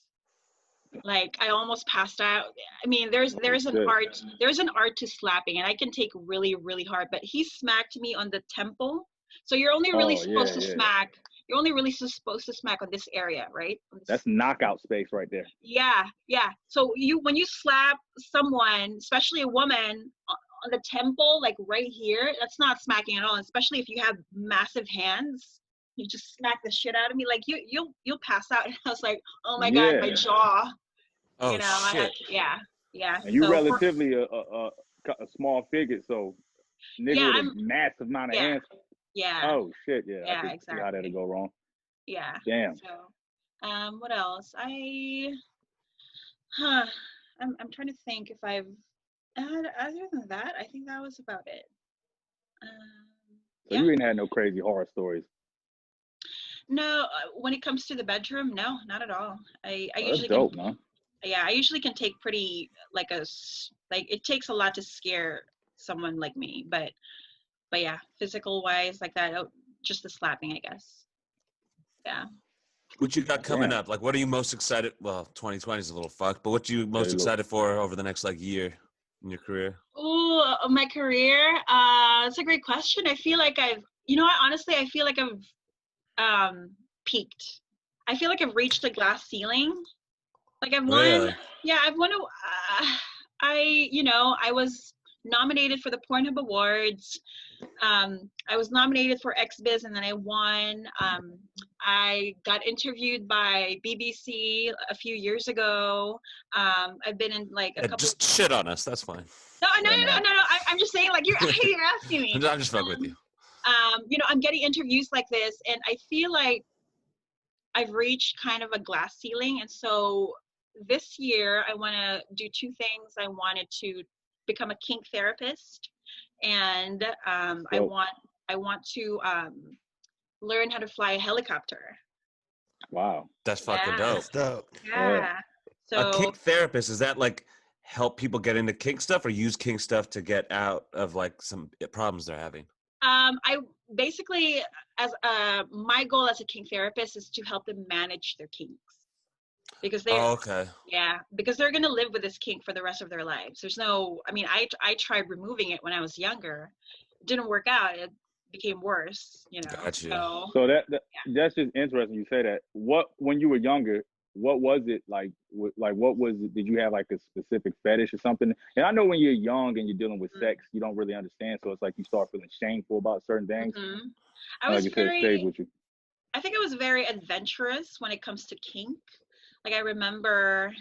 Like I almost passed out. I mean, there's an art to slapping, and I can take really, really hard, but he smacked me on the temple. So you're only really supposed to smack. You're only really supposed to smack on this area, right? That's knockout space right there. Yeah. So when you slap someone, especially a woman, on the temple, like right here, that's not smacking at all. Especially if you have massive hands, you just smack the shit out of me. Like you'll pass out. And I was like, oh my god, my jaw. Oh, you know, shit. Yeah. And you're relatively a small figure, so nigga with a massive amount of hands. Yeah. Oh shit, yeah. Yeah, I can exactly. see how that'll go wrong. Yeah. Damn. So, what else? I'm trying to think if I've other than that, I think that was about it. So you ain't had no crazy horror stories? No, when it comes to the bedroom, no, not at all. I usually that's dope, man. Yeah, I usually can take pretty it takes a lot to scare someone like me, but yeah, physical wise like that, just the slapping, I guess. Yeah. What you got coming up? Like, what are you most excited? Well, 2020 is a little fucked, but what you most excited for over the next like year in your career? Oh, my career. It's a great question. I feel like honestly, I feel like I've peaked. I feel like I've reached a glass ceiling. Like I've won. Really? Yeah, I've won. I was nominated for the Pornhub Awards. I was nominated for XBiz and then I won. I got interviewed by BBC a few years ago. I've been in like a couple. Just shit on us. That's fine. No. I'm just saying, like you're asking me. I'm just fucking with you. I'm getting interviews like this, and I feel like I've reached kind of a glass ceiling. And so this year, I want to do two things. I wanted to become a kink therapist, and I want to learn how to fly a helicopter. Wow. That's fucking dope. That's dope. Yeah. So A kink therapist, is that like help people get into kink stuff or use kink stuff to get out of like some problems they're having? I basically, as my goal as a kink therapist is to help them manage their kinks, because because they're gonna live with this kink for the rest of their lives. There's no, I mean, I tried removing it when I was younger, it didn't work out. It became worse, Gotcha. So that's just interesting you say that. When you were younger, what was it like? What was it? Did you have like a specific fetish or something? And I know when you're young and you're dealing with sex, you don't really understand. So it's like you start feeling shameful about certain things. Mm-hmm. I think I was very adventurous when it comes to kink. Like I remember,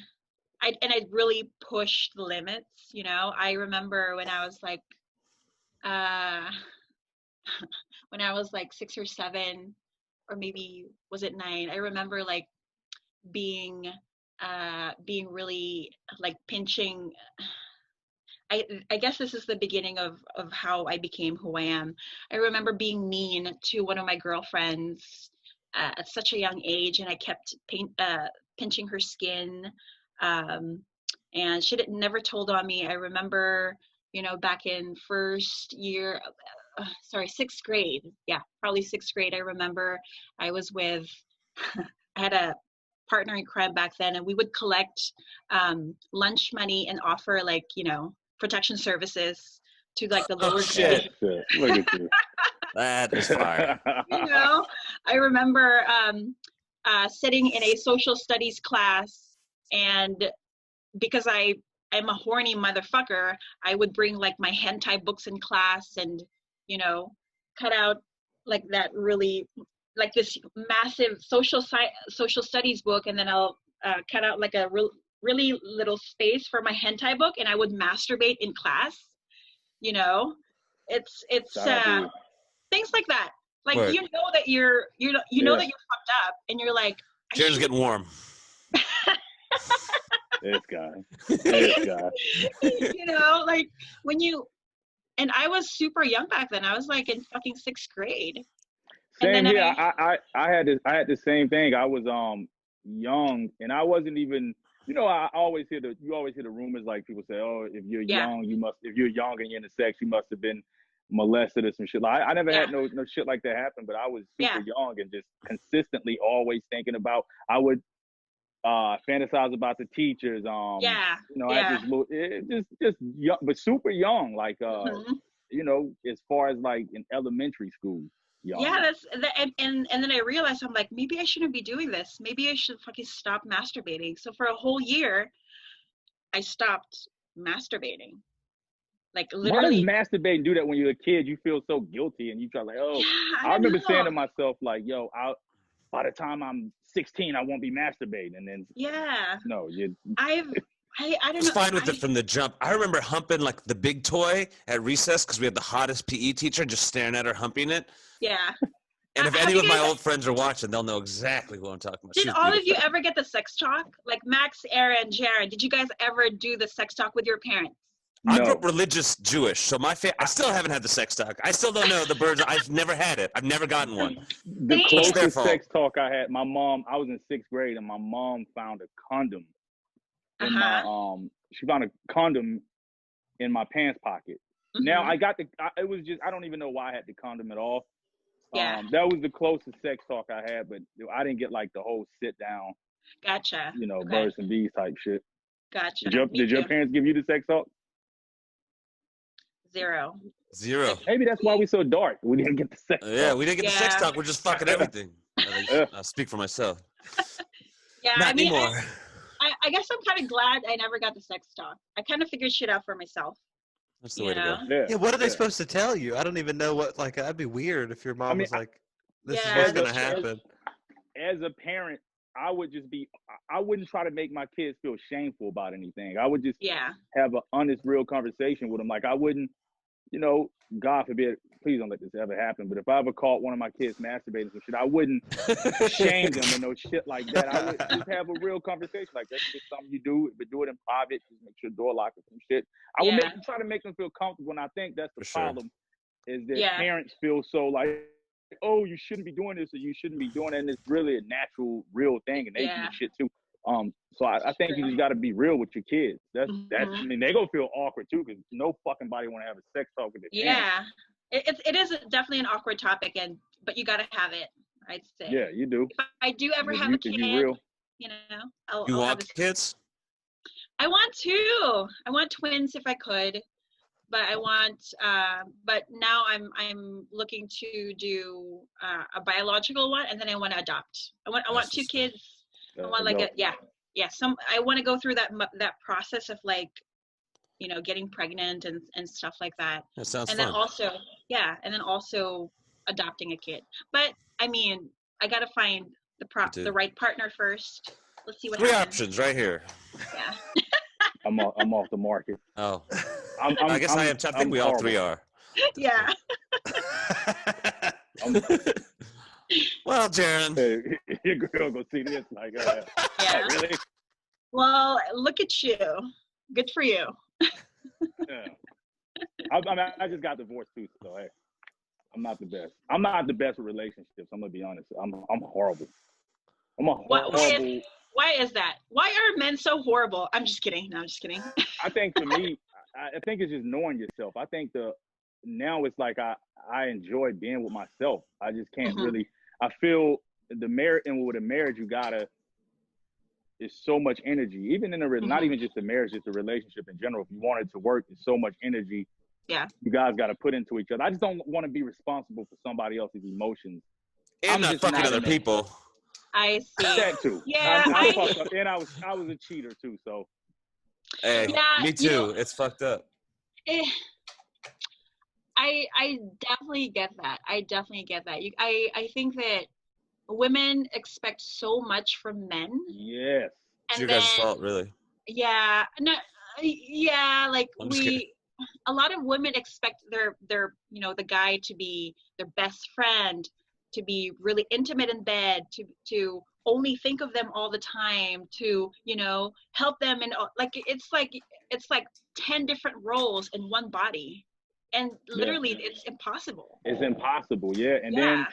I really pushed the limits. I remember when I was like, 6 or 7, or maybe was it 9? I remember like being really like pinching. I guess this is the beginning of how I became who I am. I remember being mean to one of my girlfriends at such a young age, and I kept pinching her skin, and she never told on me. I remember, back in sixth grade. Yeah, probably sixth grade. I remember I was with, I had a partner in crime back then, and we would collect lunch money and offer like, protection services to like the lower shit. Look at you. That is fire. I remember sitting in a social studies class, and because I'm a horny motherfucker, I would bring like my hentai books in class and, cut out like that really, like this massive social studies book, and then I'll cut out like a really little space for my hentai book, and I would masturbate in class. It's things like that. Like Word. That you're know that you're fucked up, and you're like, Jarren's getting warm. This guy. Like when you, and I was super young back then. I was like in fucking 6th grade. Same here. I had the same thing. I was young, and I wasn't even. I always hear the rumors, like people say, oh, if you're young, if you're young and you're into sex, you must have been molested or some shit. Like I never had no shit like that happen, but I was super young and just consistently always thinking about. I would fantasize about the teachers. I just young, but super young, like as far as like in elementary school. Young. Yeah, and then I realized, I'm like, maybe I shouldn't be doing this. Maybe I should fucking stop masturbating. So for a whole year, I stopped masturbating. Like literally. Why does masturbating do that when you're a kid? You feel so guilty, and you try like, oh. Yeah, I remember saying to myself like, yo, by the time I'm 16, I won't be masturbating, and then. Yeah. No, I don't know. I was fine with it from the jump. I remember humping like the big toy at recess because we had the hottest PE teacher, just staring at her humping it. Yeah. And if any of my old friends are watching, they'll know exactly who I'm talking about. Did all of you ever get the sex talk? Like Max, Aaron, Jarren, did you guys ever do the sex talk with your parents? No. I grew up religious Jewish, so I still haven't had the sex talk. I still don't know the birds. I've never had it. I've never gotten one. The closest sex talk I had, my mom, I was in 6th grade, and my mom found a condom in my, she found a condom in my pants pocket. Mm-hmm. Now it was just, I don't even know why I had the condom at all. Yeah. That was the closest sex talk I had, but I didn't get like the whole sit down. Gotcha. Birds and bees type shit. Gotcha. Did your parents give you the sex talk? Zero. Zero. Maybe that's why we're so dark. We didn't get the sex talk. Yeah, we didn't get the sex talk. We're just fucking everything. I'll speak for myself. Yeah, Not I mean, anymore. I guess I'm kind of glad I never got the sex talk. I kind of figured shit out for myself. That's the way to go. Yeah. Yeah, what are they supposed to tell you? I don't even know what. Like, that'd be weird if your mom was like, "This is Yeah, what's that's gonna happen." As a parent, I would just be. I wouldn't try to make my kids feel shameful about anything. I would just Yeah. have an honest, real conversation with them. Like I wouldn't, God forbid, please don't let this ever happen. But if I ever caught one of my kids masturbating some shit, I wouldn't shame them or no shit like that. I would just have a real conversation. Like that's just something you do, but do it in private. Just make sure the door locked or some shit. I would try to make them feel comfortable. And I think that's the problem is that parents feel so like, oh, you shouldn't be doing this or you shouldn't be doing that. And it's really a natural, real thing. And they do shit too. So I think you just got to be real with your kids. That's. I mean, they gonna feel awkward too because no fucking body want to have a sex talk with their parents. It is definitely an awkward topic, but you got to have it. I'd say. Yeah, you do. If I do ever have a kid, I'll want have kids? I want two. I want twins if I could, but I want. But now I'm looking to do a biological one, and then I want to adopt. I want two kids. I want like I want to go through that process of like, getting pregnant and stuff like that. That sounds and fun. then also and then also adopting a kid. But I mean, I gotta find the right partner first. Let's see what happens. 3 options right here. Yeah. I'm off the market. Oh, I guess I am. I think we all 3 are. Yeah. Well, Jarren. Hey, your girl go see this like, really? Well, look at you. Good for you. Yeah. I just got divorced too, so hey, I'm not the best. I'm not the best with relationships. I'm gonna be honest. I'm horrible. I'm a horrible. Why is that? Why are men so horrible? I'm just kidding. No, I'm just kidding. I think for me, I think it's just knowing yourself. I think now it's like I enjoy being with myself. I just can't really. I feel the marriage, and with a marriage, you gotta. It's so much energy, even in not even just the marriage, just the relationship in general. If you want it to work, it's so much energy. Yeah. You guys got to put into each other. I just don't want to be responsible for somebody else's emotions. And not fucking other people. I see. That too. Yeah. I fucked up, and I was a cheater too. So. Hey, me too. It's fucked up. I definitely get that. I I think that women expect so much from men. Yes. It's your guys' fault, really. Yeah. No. Yeah. Like a lot of women expect their the guy to be their best friend, to be really intimate in bed, to only think of them all the time, to help them, and it's like 10 different roles in one body, and literally it's impossible. It's impossible, yeah. And then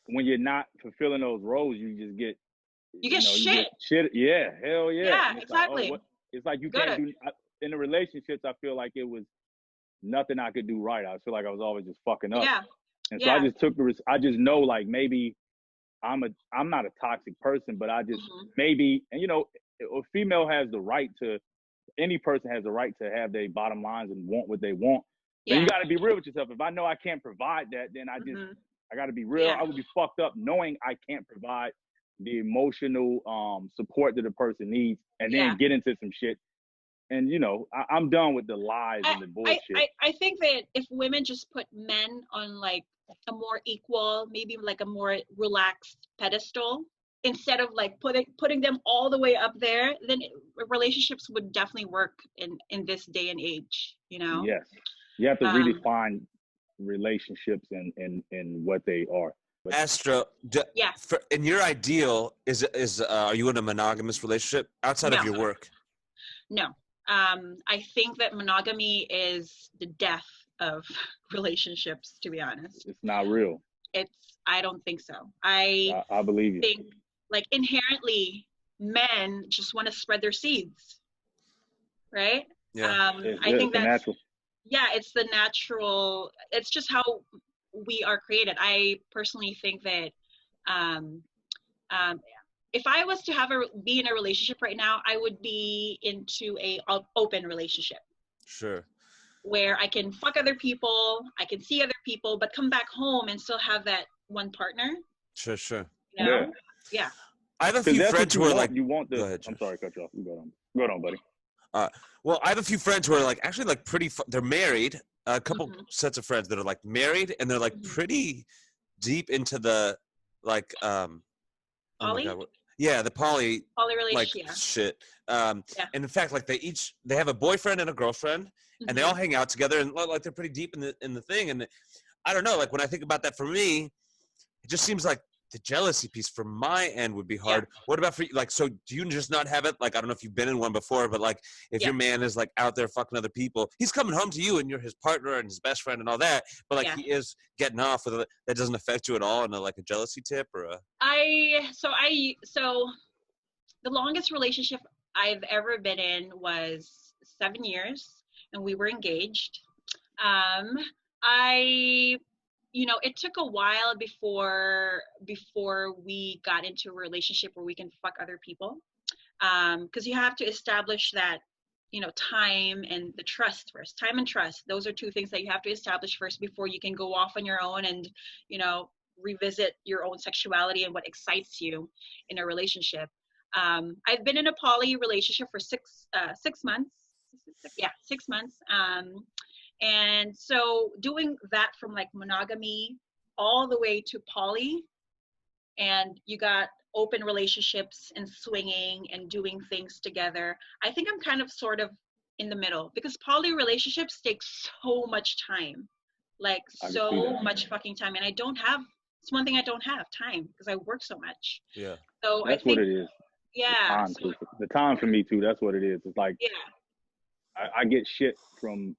when you're not fulfilling those roles, you just get shit. Yeah, hell yeah. Yeah, it's exactly. Like, it's like you can't do in the relationships. I feel like it was nothing I could do right. I feel like I was always just fucking up. Yeah. And so I just took I just know like maybe I'm not a toxic person, but I just maybe, and a female has the right to, any person has the right to have their bottom lines and want what they want. But you got to be real with yourself. If I know I can't provide that, then I got to be real. I would be fucked up knowing I can't provide the emotional support that the person needs, and then get into some shit. And I'm done with the lies and the bullshit. I think that if women just put men on like a more equal, maybe like a more relaxed pedestal, instead of like putting them all the way up there, then relationships would definitely work in this day and age. Yes, you have to redefine relationships and what they are. Astra, in your ideal, are you in a monogamous relationship outside of your work? No. I think that monogamy is the death of relationships, to be honest. It's not real. I don't think so. I believe you. think like inherently men just want to spread their seeds. Right? Yeah. I think that's natural. Yeah, it's the natural, it's just how we are created. I personally think that if I was to be in a relationship right now, I would be into a open relationship. Sure. Where I can fuck other people, I can see other people, but come back home and still have that one partner. Sure. You know? Yeah. I have a 'Cause few that's what friends you who are want. like, You want the. go ahead, I'm Josh. sorry, cut you off. You go on. Go on, buddy. Well, I have a few friends who are like actually like pretty. They're married. A couple Mhm. sets of friends that are like married, and they're like Mhm. pretty deep into the like oh my Poly? god, yeah, the poly Poly like relationship. Yeah. shit. Yeah. And in fact, like they have a boyfriend and a girlfriend, and they Mhm. all hang out together, and like they're pretty deep in the thing. And I don't know, like when I think about that, for me, it just seems like the jealousy piece from my end would be hard. What about for you? Like, so do you just not have it? Like, I don't know if you've been in one before, but like, if your man is like out there fucking other people, he's coming home to you and you're his partner and his best friend and all that, but like he is getting off with it. That doesn't affect you at all in like a jealousy tip or a. So the longest relationship I've ever been in was 7 years, and we were engaged. It took a while before we got into a relationship where we can fuck other people, because you have to establish that, time and the trust first. Time and trust, those are two things that you have to establish first before you can go off on your own and revisit your own sexuality and what excites you in a relationship. I've been in a poly relationship for 6 months. Yeah, 6 months. And so doing that from like monogamy all the way to poly, and you got open relationships and swinging and doing things together. I think I'm kind of sort of in the middle, because poly relationships take so much time, like so much fucking time. And it's one thing I don't have time, because I work so much. Yeah. So that's I think, what it is. yeah. The time for me too. That's what it is. It's like, yeah. I get shit from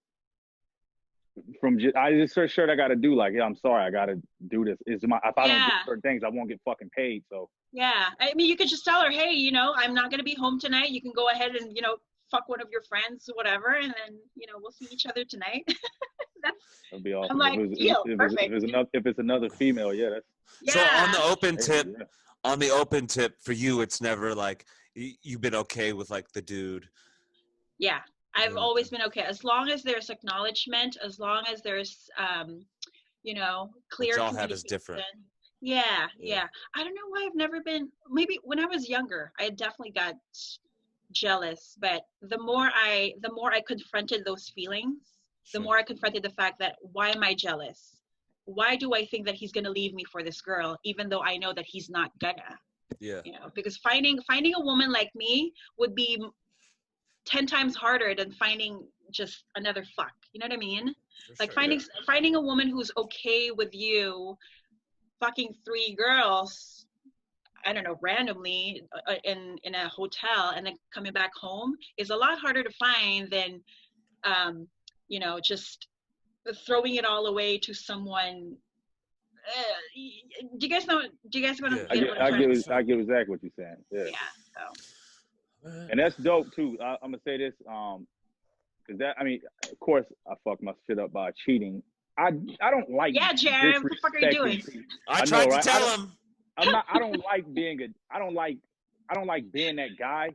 just, I just sure I got to do, like, yeah, I'm sorry, I got to do this. If I don't do certain things, I won't get fucking paid. So yeah, I mean, you could just tell her, hey, I'm not gonna be home tonight. You can go ahead and fuck one of your friends, whatever, and then we'll see each other tonight. That'd be awesome. I'm like, if it's another female, that's. So on the open tip, for you, it's never like you've been okay with like the dude. Yeah, I've always been okay, as long as there's acknowledgement, as long as there's clear Which all communication. have is different. Yeah. I don't know why I've never been. Maybe when I was younger, I definitely got jealous. But the more I confronted those feelings, the more I confronted the fact that, why am I jealous? Why do I think that he's gonna leave me for this girl, even though I know that he's not gonna? Yeah. Because finding a woman like me would be 10 times harder than finding just another fuck. You know what I mean? Like finding a woman who's okay with you fucking 3 girls, I don't know, randomly in a hotel, and then coming back home is a lot harder to find than just throwing it all away to someone. Do you guys want to I get exactly what you're saying. Yeah. So. And that's dope too. I'm gonna say this, because of course, I fucked my shit up by cheating. I don't like. Yeah, Jarren, what the fuck are you doing? I tried to tell him. I don't like being that guy,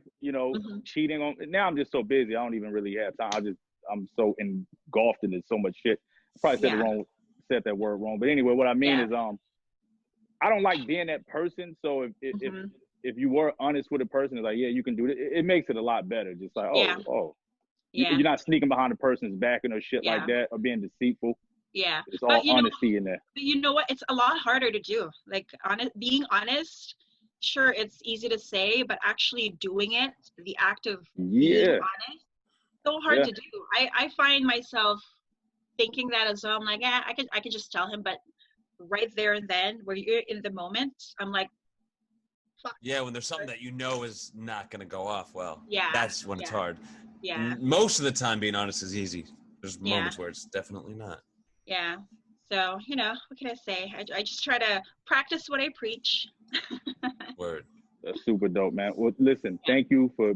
cheating on. Now I'm just so busy, I don't even really have time. I'm so engulfed in so much shit. I probably said that word wrong. But anyway, what I mean is, I don't like being that person. So if you were honest with a person, it's like, yeah, you can do it. It makes it a lot better. Just like, you're not sneaking behind a person's back and shit like that, or being deceitful. Yeah, it's all honesty in there. But you know what? It's a lot harder to do. Like, being honest. Sure, it's easy to say, but actually doing it, the act of being honest, so hard to do. I find myself thinking that as well. I'm like, I could just tell him, but right there and then, where you're in the moment, I'm like, fuck. Yeah, when there's something that is not gonna go off well. Yeah, that's when it's hard. Yeah. Most of the time, being honest is easy. There's moments where it's definitely not. Yeah. So, what can I say? I just try to practice what I preach. Word. That's super dope, man. Well, listen, thank you for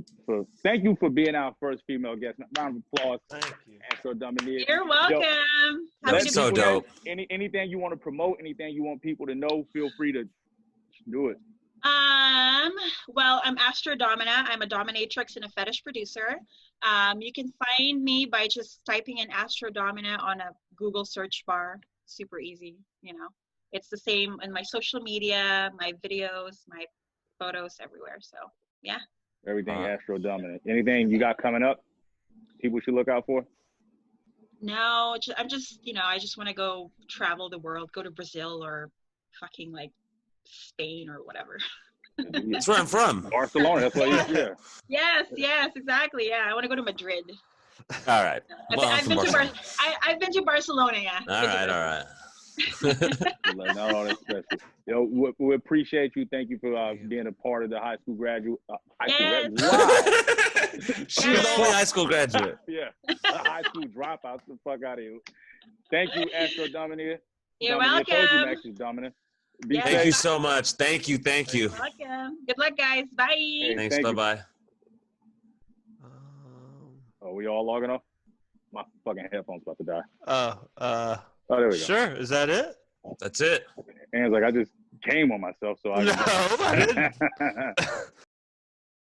being our first female guest. Round of applause. Thank you. Astro Domina. You're welcome. That's so dope. Anything you want to promote, anything you want people to know, feel free to do it. Well, I'm Astro Domina. I'm a dominatrix and a fetish producer. You can find me by just typing in Astro Domina on a Google search bar. Super easy, it's the same in my social media, my videos, my photos, everywhere. So yeah. Everything Astro Domina. Anything you got coming up? People should look out for? No, I'm just, I just want to go travel the world, go to Brazil or fucking like Spain or whatever. That's where I'm from. Barcelona, that's what it is, yeah. Yes, exactly. Yeah, I want to go to Madrid. All right. Well, I've been to Barcelona, yeah. All right. No, that's special. Yo, we appreciate you. Thank you for being a part of the high school graduate. Wow. She was only high school graduate. Yeah, high school dropout. The fuck out of here. Thank you, Astro Domina. You're Domina. welcome. I told you, Max's Domina. Thank you so much. Thank you. You're welcome. Good luck, guys. Bye. Hey, Thanks. Bye-bye. Oh, we all logging off? My fucking headphones about to die. Oh, there we go. sure. Is that it? That's it. And it's like I just came on myself, so I No, I didn't.